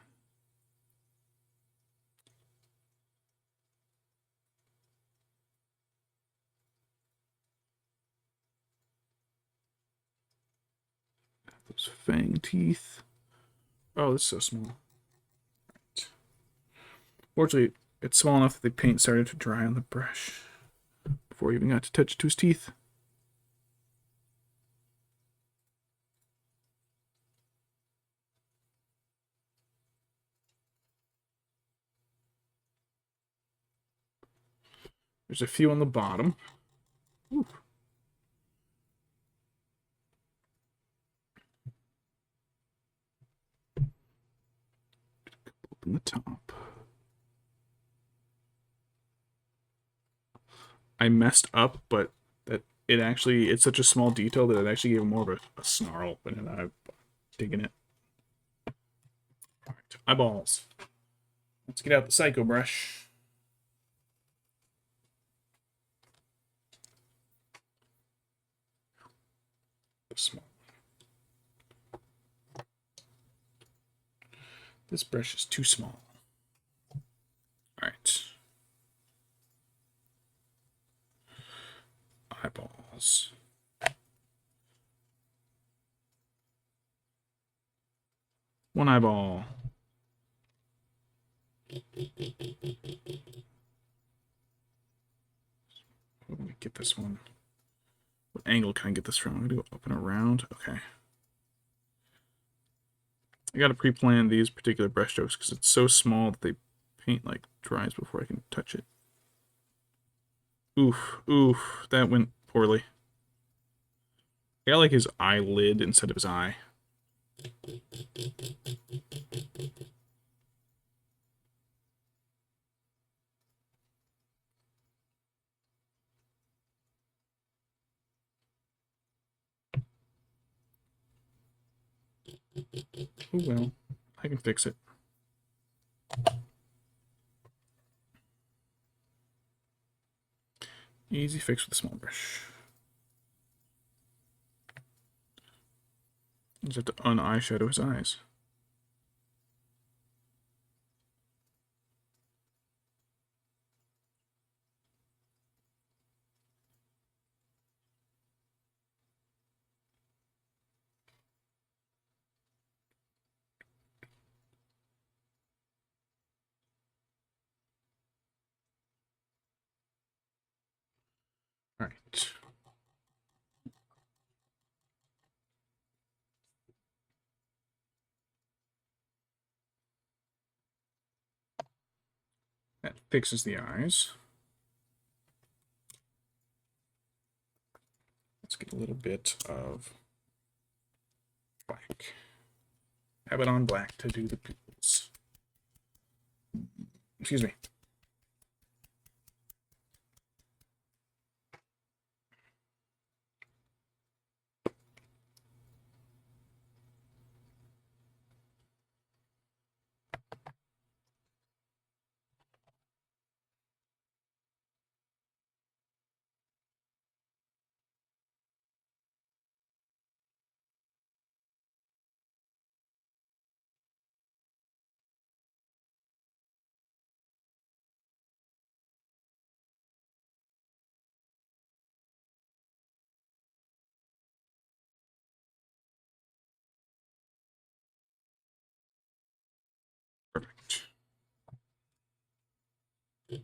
Those fang teeth. Oh, this is so small. Right. Fortunately, it's small enough that the paint started to dry on the brush before he even got to touch it to his teeth. There's a few on the bottom. Ooh. Open the top. I messed up, but it's such a small detail that it actually gave him more of a snarl, and I'm digging it. All right, eyeballs. Let's get out the Psycho brush. Small. This brush is too small. All right. Eyeballs. One eyeball. Let me get this one. What angle can I get this from? I'm going to go up and around. Okay. I got to pre-plan these particular brush strokes because it's so small that they paint like dries before I can touch it. Oof, oof, that went poorly. I got like his eyelid instead of his eye. Oh well, I can fix it. Easy fix with a small brush. Just have to un-eyeshadow his eyes. All right. That fixes the eyes. Let's get a little bit of black. Have it on black to do the pupils. Excuse me. Perfect. The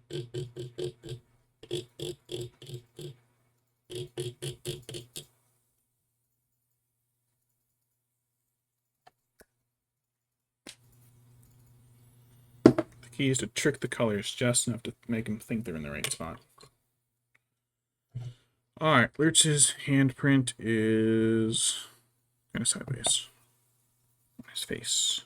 key is to trick the colors just enough to make them think they're in the right spot. All right, Lurtz's handprint is kind of sideways on his face.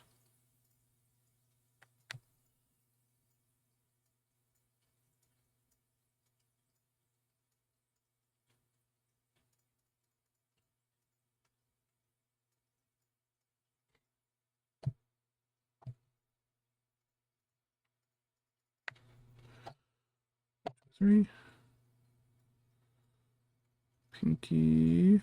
3. Pinky.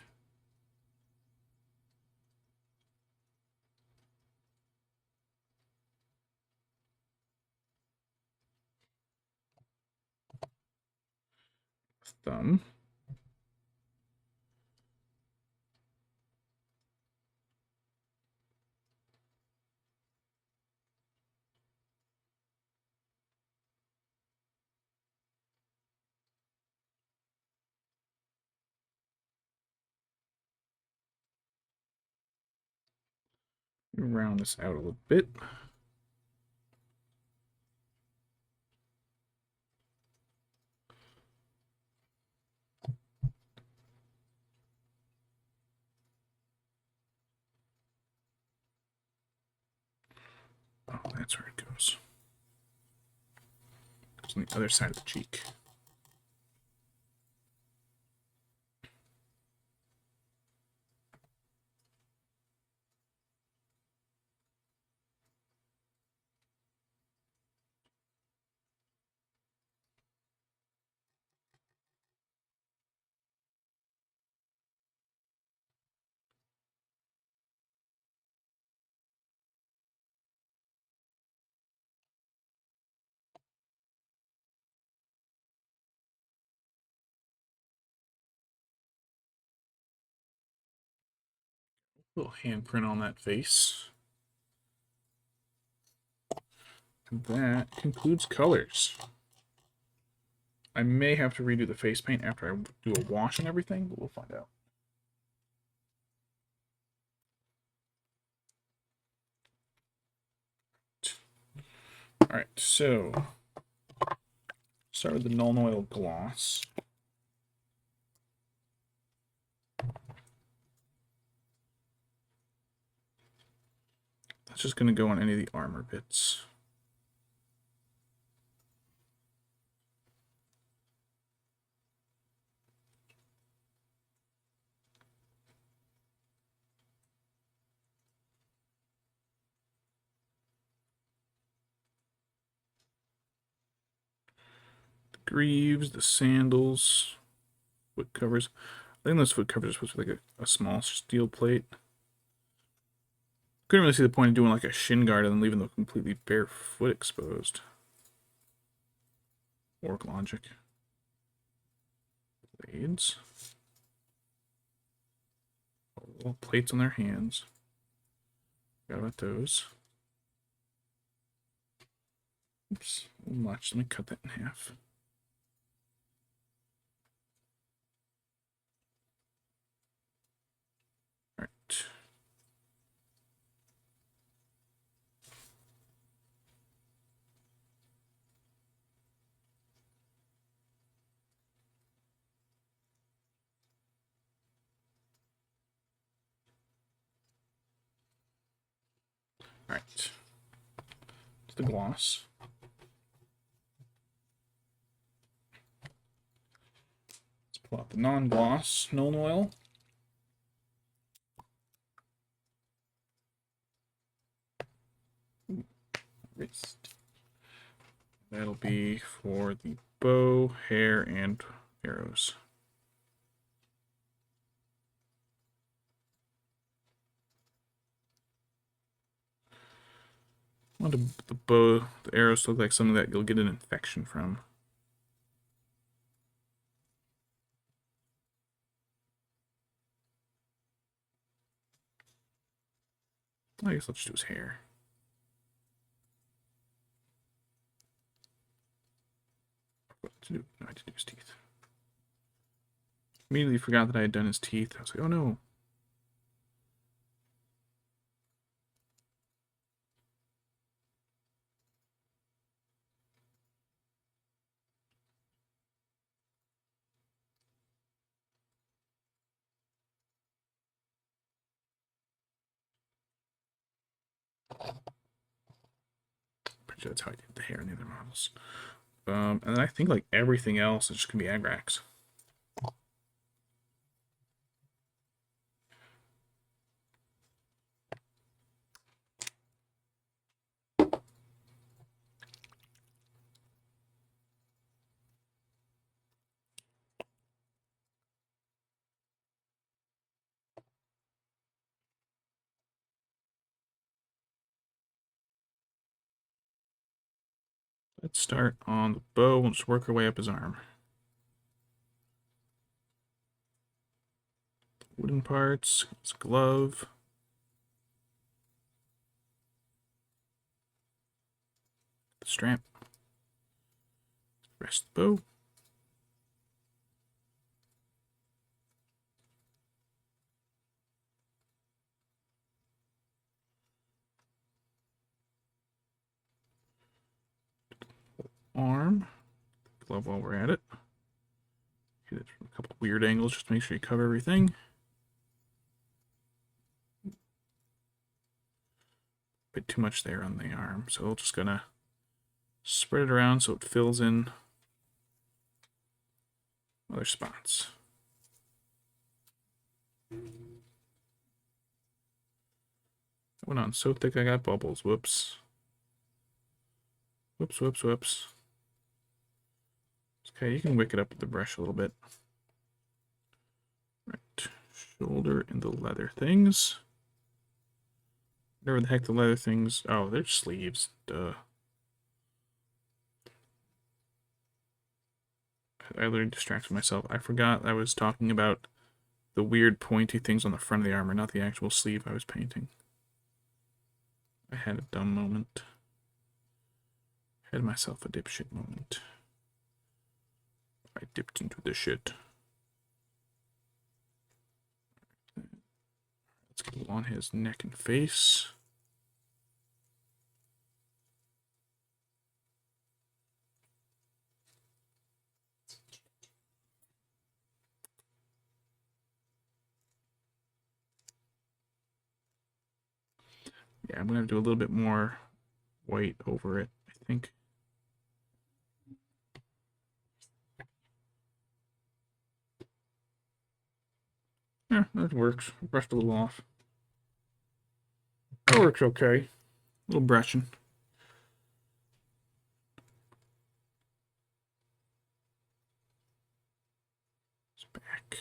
Thumb. Round this out a little bit. Oh, that's where it goes. It's on the other side of the cheek. Little handprint on that face. And that concludes colors. I may have to redo the face paint after I do a wash and everything, but we'll find out. Alright, so start with the Null Oil Gloss. That's just going to go on any of the armor bits. The greaves, the sandals, foot covers. I think those foot covers are supposed to be like a small steel plate. Couldn't really see the point of doing like a shin guard and then leaving the completely bare foot exposed. Orc logic. Blades. Little plates on their hands. Forgot about those. Oops, a little much. Let me cut that in half. All right. All right. To the gloss. Let's pull out the non-gloss Null Oil. Wrist. That'll be for the bow, hair, and arrows. I want the bow, the arrows to look like something that you'll get an infection from. I guess let's do his hair. What to do? No, I did do his teeth. Immediately forgot that I had done his teeth. I was like, oh no. Pretty sure that's how I did the hair in the other models. And then I think like everything else is just gonna be Agrax. Let's start on the bow. We'll just work our way up his arm. Wooden parts, his glove. The strap. Rest the bow. Arm. Glove while we're at it. Hit it from a couple weird angles just to make sure you cover everything. Bit too much there on the arm, so we're just gonna spread it around so it fills in other spots. That went on so thick I got bubbles. Whoops. Whoops, whoops, whoops. Okay, you can wick it up with the brush a little bit. Right. Shoulder and the leather things. Whatever the heck the leather things... Oh, they're sleeves. Duh. I literally distracted myself. I forgot I was talking about the weird pointy things on the front of the armor, not the actual sleeve I was painting. I had a dumb moment. Had myself a dipshit moment. I dipped into the shit. Let's go on his neck and face. Yeah, I'm going to do a little bit more white over it, I think. Yeah, that works. Brushed a little off. That works okay. A little brushing. It's back.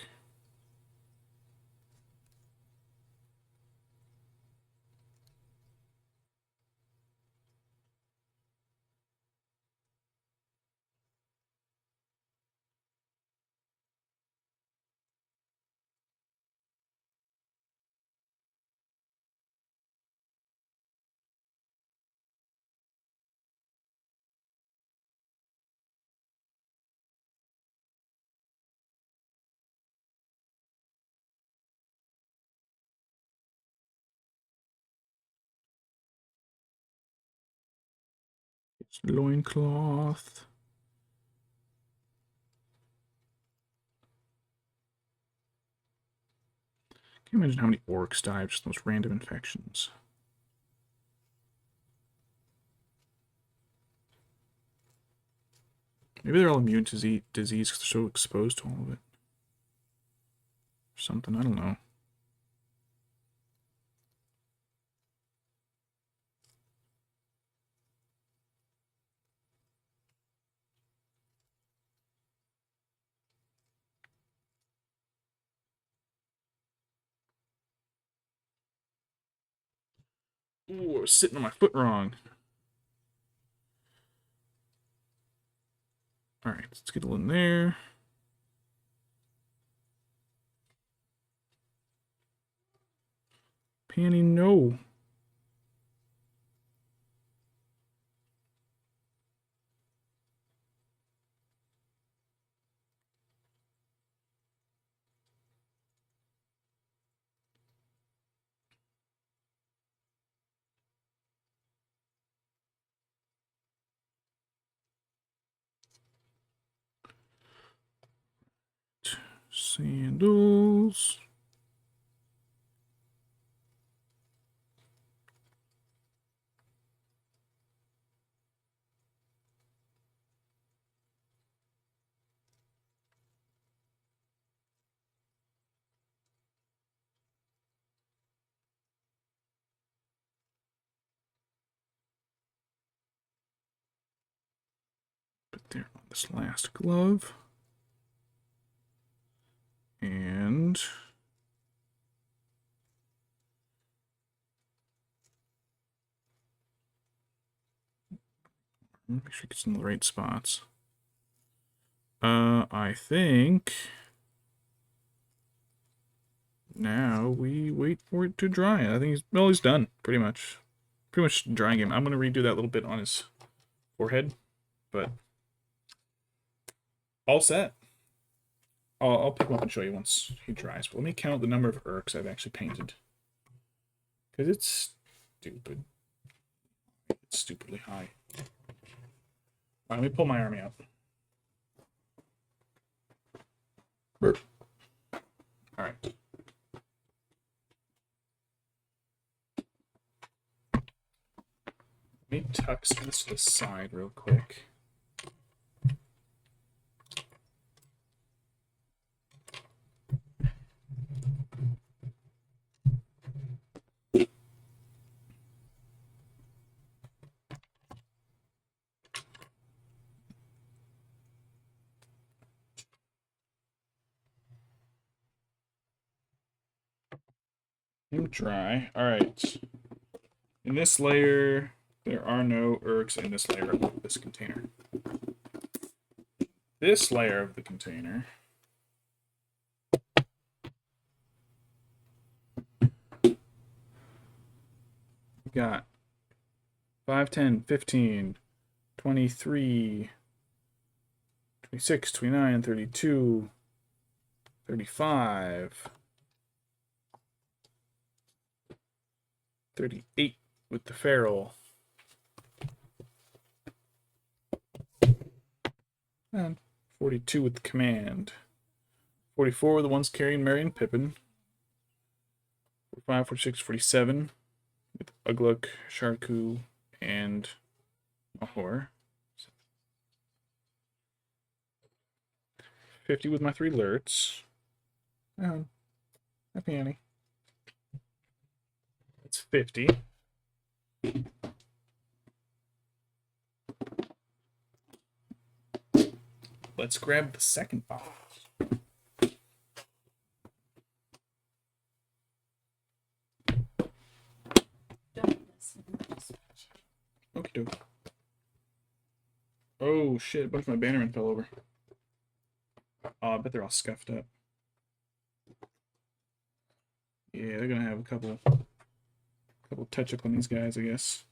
It's loincloth. Can't imagine how many orcs die of just those random infections. Maybe they're all immune to disease because they're so exposed to all of it. Or something, I don't know. Ooh, I was sitting on my foot wrong. Alright, let's get a little in there. Panty, no. Sandals. Put there on this last glove. And Make sure it's in the right spots. I think now we wait for it to dry. I think he's done, pretty much. Pretty much drying him. I'm gonna redo that little bit on his forehead, but all set. I'll pick him up and show you once he dries. But let me count the number of Urks I've actually painted. Because it's stupid. It's stupidly high. Alright, let me pull my army out. Alright. Let me tuck this to the side real quick. Dry. Alright. In this layer, there are no Urks in this layer of this container. This layer of the container we got 5, 10, 15, 23, 26, 29, 32, 35, 38 with the feral, and 42 with the command, 44 were the ones carrying Merry and Pippin, 45, 46, 47 with Ugluk, Sharku, and Mahor, 50 with my 3 Lurtz, and Happy Annie. It's 50. Let's grab the second box. Okie doke. Oh shit, a bunch of my bannermen fell over. Oh, I bet they're all scuffed up. Yeah, they're gonna have a couple touch up on these guys, I guess.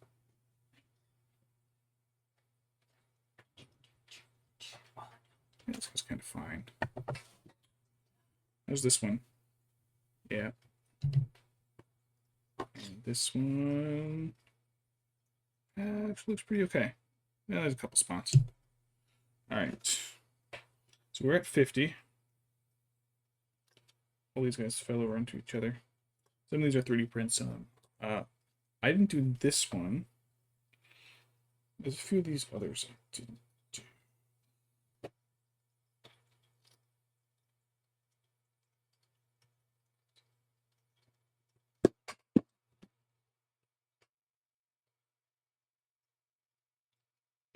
Yeah, this guy's kind of fine. There's this one. Yeah. And this one actually looks pretty okay. Yeah, there's a couple spots. All right. So we're at 50. All these guys fell over into each other. Some of these are 3D prints. I didn't do this one. There's a few of these others I didn't do.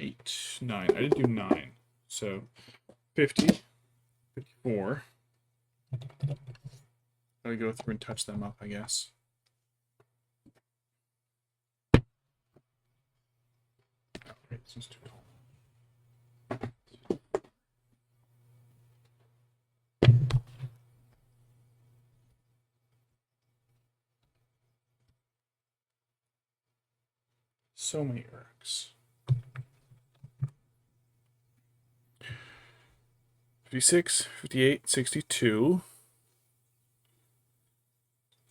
Eight, 9. I didn't do 9. So 50, 54. Gotta go through and touch them up, I guess. Oh, wait, this is too tall. So many Urks. 56, 58, 62,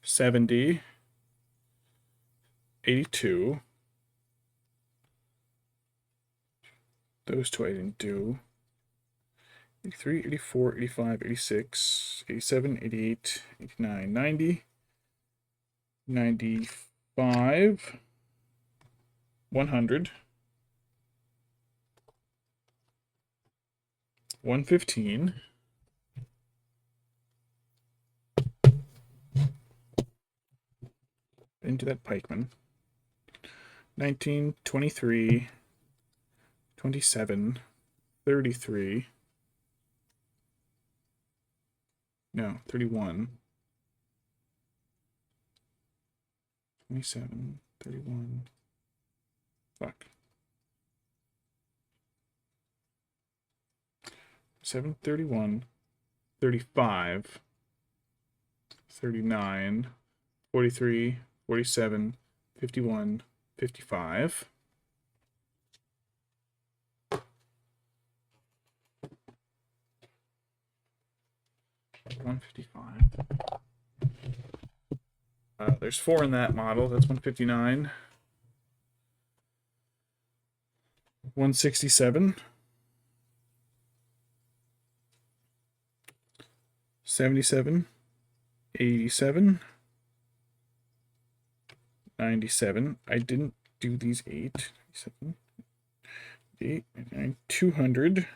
70, 82. Those two I didn't do. 83, 84, 85, 86, 87, 88, 89, 90, 95, 100, 115, into that pikeman, 19, 23, 27, 33, no, 31, 27, 31, fuck. 7, 31, 35, 39, 43, 47, 51, 55. 155. There's 4 in that model. That's 159. 167. 77. 87. 97. I didn't do these 8. 7, 8, 9, 200.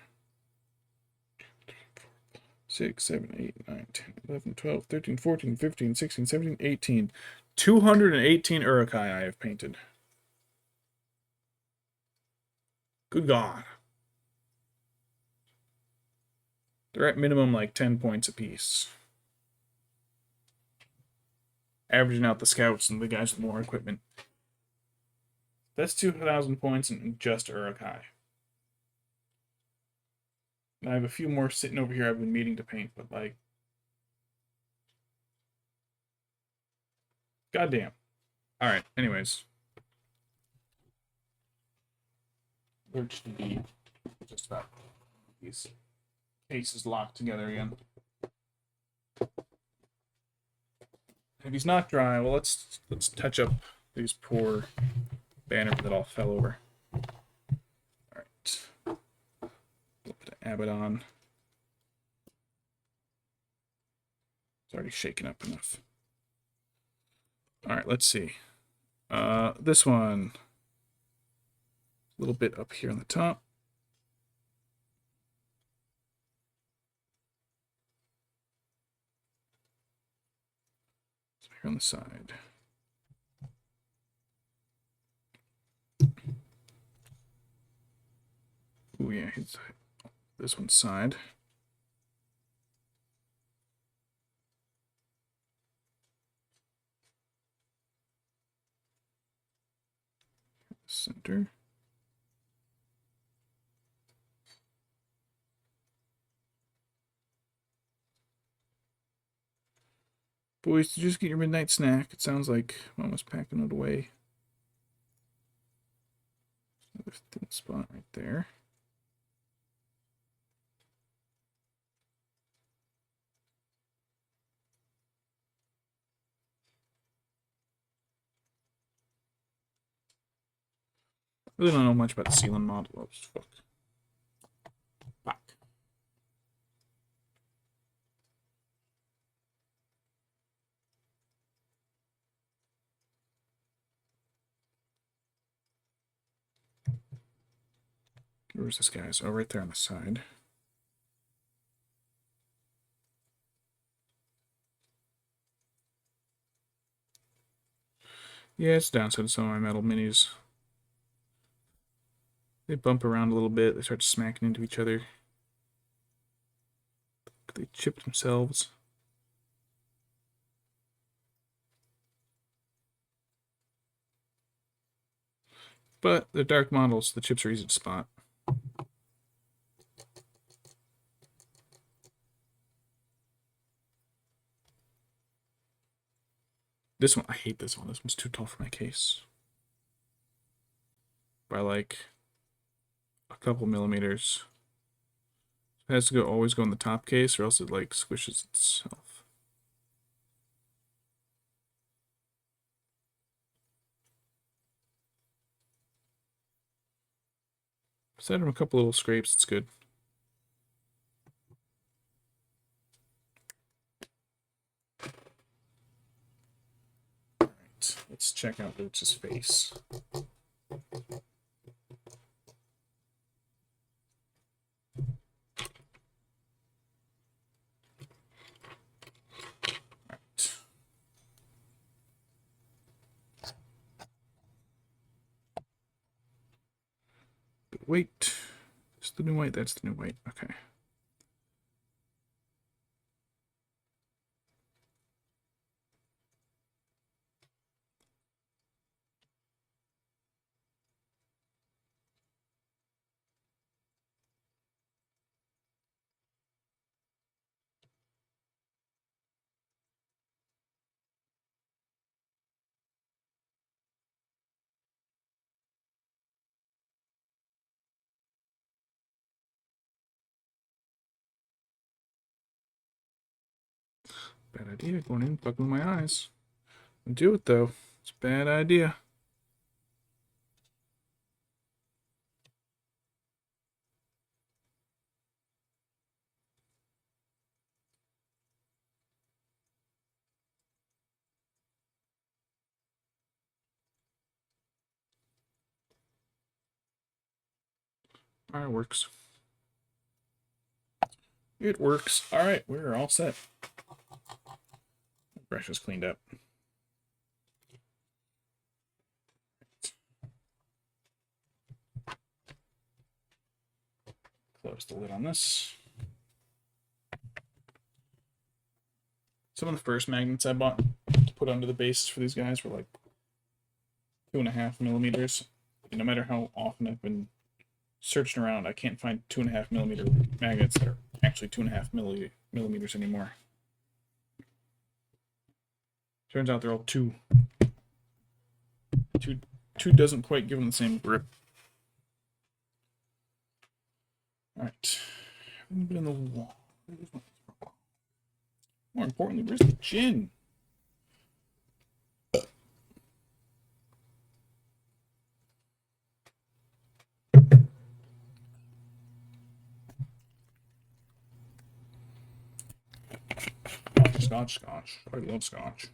6, 7, 8, 9, 10, 11, 12, 13, 14, 15, 16, 17, 18. 218 Uruk-Hai I have painted. Good God. They're at minimum like 10 points apiece. Averaging out the scouts and the guys with more equipment. That's 2,000 points in just Uruk-Hai. I have a few more sitting over here I've been meaning to paint, but like... Goddamn. Alright, anyways. Lurtz should be just about these cases locked together again. If he's not dry, well, let's touch up these poor banners that all fell over. Alright. A little bit of Abaddon. It's already shaken up enough. Alright, let's see. This one. A little bit up here on the top. So here on the side. Oh yeah, he's this one's side. Center. Boys, did you just get your midnight snack? It sounds like I'm almost packing it away. Another thin spot right there. Really don't know much about the ceiling model. Oh, fuck. Back. Where's this guy? Oh, right there on the side. Yeah, it's the downside of some of my metal minis. They bump around a little bit. They start smacking into each other. They chip themselves. But they're dark models, so the chips are easy to spot. This one, I hate this one. This one's too tall for my case. By like a couple millimeters. It has to always go in the top case, or else it like squishes itself. Aside from a couple little scrapes, it's good. Alright, let's check out Lurtz's face. Wait, is the new white? That's the new white. Okay. Bad idea going in, bugging my eyes. Don't do it though. It's a bad idea. Alright, works. It works. Alright, we're all set. Brush is cleaned up. Close the lid on this. Some of the first magnets I bought to put under the bases for these guys were like 2.5 millimeters. And no matter how often I've been searching around, I can't find 2.5 millimeter magnets that are actually 2.5 millimeters anymore. Turns out they're all 2. 2 doesn't quite give them the same grip. Alright. Haven't been in the wall. More importantly, where's the gin? Scotch. I love scotch.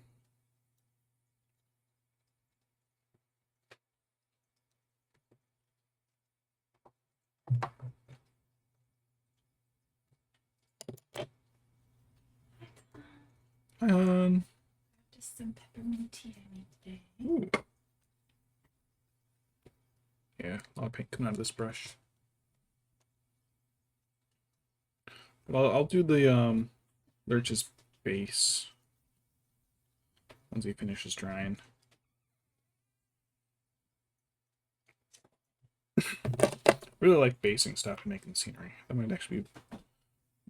Just some peppermint tea I made today. Ooh. Yeah, a lot of paint coming out of this brush. But I'll do the Lurtz's base once he finishes drying. Really like basing stuff and making scenery. That might actually be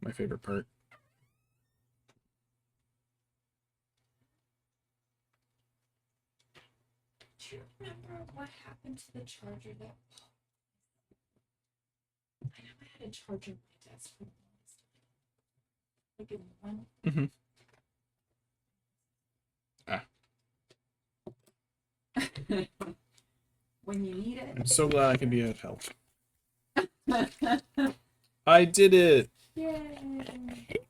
my favorite part. Do you remember what happened to the charger that... I know I had a charger on my desk for the longest time. Like a one. When you need it. I'm so glad I can be of help. I did it! Yay!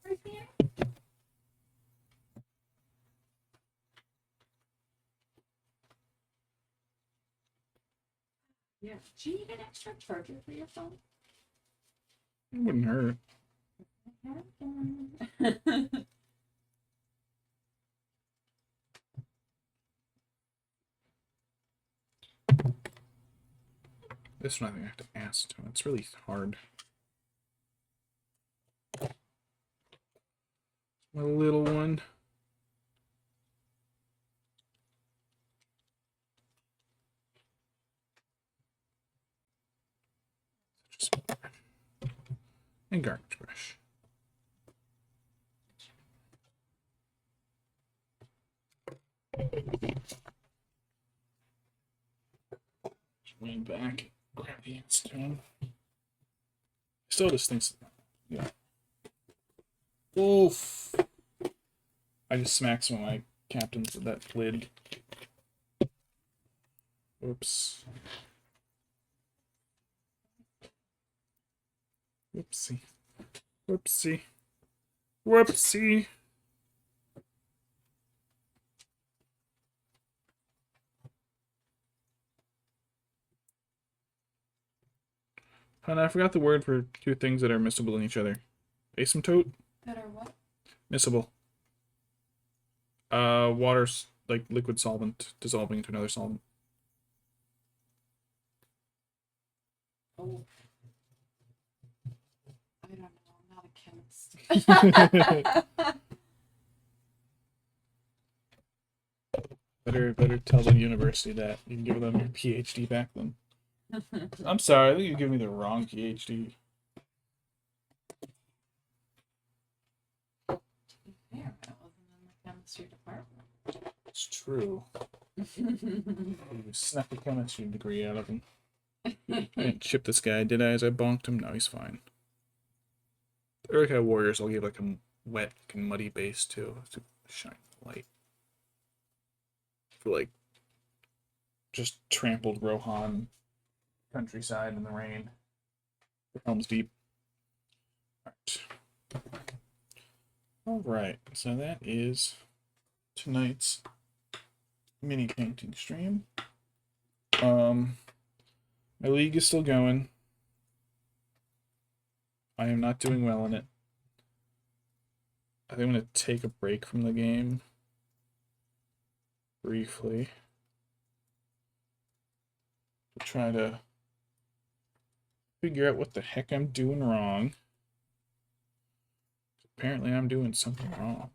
Right there. Yeah. Do you need an extra charger for your phone? It wouldn't hurt. This one I think I have to ask to. It's really hard. My little one. And garbage brush. Just lean back, grab the stone. Still just thinks, yeah. Oof! I just smacked some of my captains with that lid. Oops. Whoopsie. Whoopsie. Whoopsie. And I forgot the word for 2 things that are miscible in each other. Asymptote? That are what? Miscible. Water's like liquid solvent dissolving into another solvent. Oh. I don't know. I'm not a chemist. Better tell the university that. You can give them your PhD back then. I'm sorry, I think you gave me the wrong PhD. To be fair, I wasn't in the chemistry department. It's true. You snapped a chemistry degree out of him. I didn't chip this guy, did I? As I bonked him? No, he's fine. The Uruk-Hai warriors, I'll give like a wet and muddy base too to shine the light. For like just trampled Rohan countryside in the rain. The Helm's Deep. Alright, so that is tonight's mini painting stream. My league is still going. I am not doing well in it. I think I'm going to take a break from the game briefly to try to figure out what the heck I'm doing wrong. Apparently I'm doing something wrong.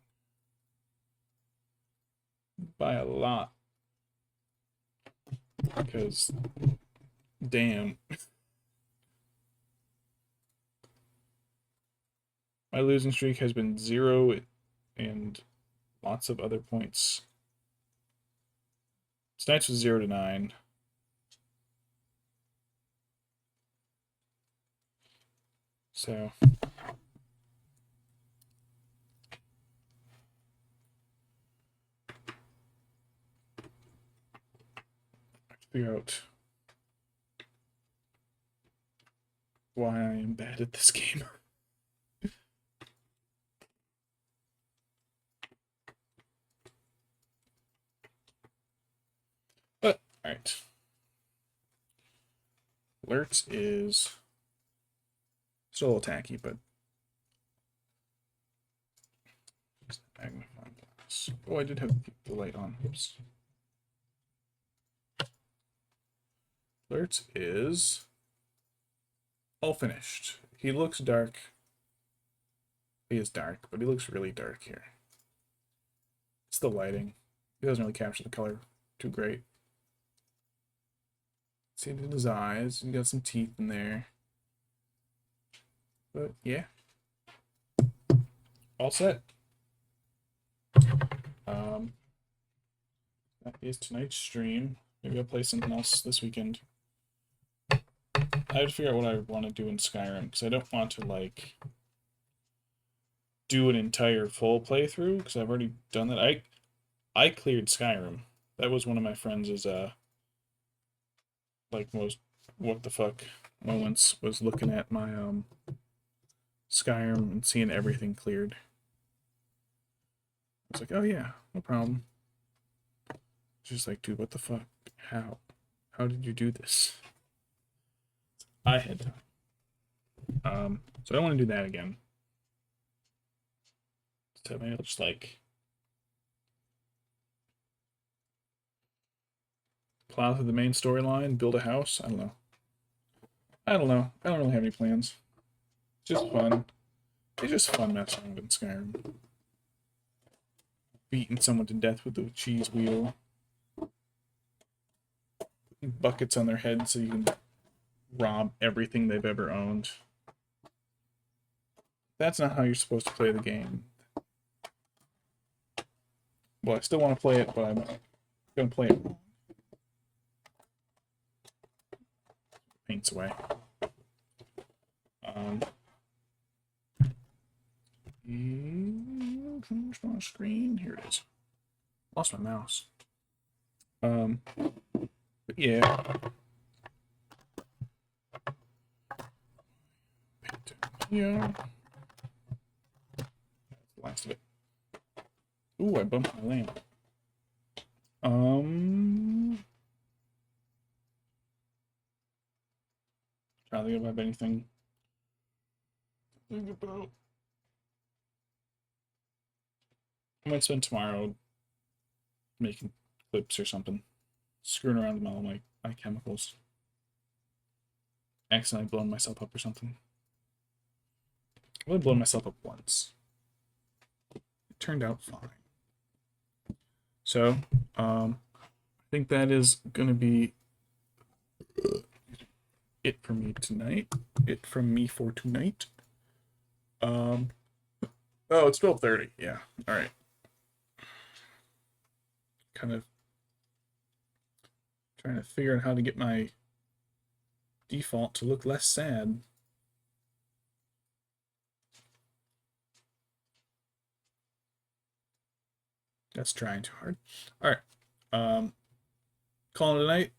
By a lot. Because, damn. My losing streak has been 0 and lots of other points. Tonight's was 0 to 9. So figure out why I am bad at this game. But, alright. Lurtz is still a little tacky, but magnifying glass. Oh, I did have the light on. Oops. Lurtz is all finished. He looks dark. He is dark, but he looks really dark here. It's the lighting. He doesn't really capture the color too great. See it in his eyes. He's got some teeth in there. But yeah. All set. That is tonight's stream. Maybe I'll play something else this weekend. I have to figure out what I want to do in Skyrim, because I don't want to, like, do an entire full playthrough, because I've already done that. I cleared Skyrim. That was one of my friends' like, most what the fuck moments, was looking at my Skyrim and seeing everything cleared. I was like, oh yeah, no problem. Just like, dude, what the fuck? How? How did you do this? I had time. So I don't want to do that again. So maybe I'll just like plow through the main storyline, build a house. I don't know. I don't really have any plans. It's just fun. It's just fun messing around in Skyrim. Beating someone to death with the cheese wheel. Buckets on their head so you can rob everything they've ever owned. That's not how you're supposed to play the game. Well, I still want to play it, but I'm going to play it wrong. Paints away. Small screen. Here it is. Lost my mouse. But yeah. Yeah. That's the last of it. Ooh, I bumped my lamp. Trying to think if I have anything to think about. I might spend tomorrow making clips or something. Screwing around with all my chemicals. Accidentally blowing myself up or something. I've only blown myself up once. It turned out fine. So, I think that is going to be it for me tonight. It from me for tonight. Oh, it's 12:30. Yeah. All right. Kind of trying to figure out how to get my default to look less sad. That's trying too hard. All right. Calling it a night.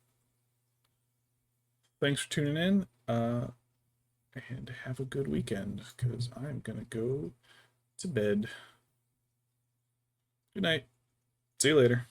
Thanks for tuning in. And have a good weekend, because I'm going to go to bed. Good night. See you later.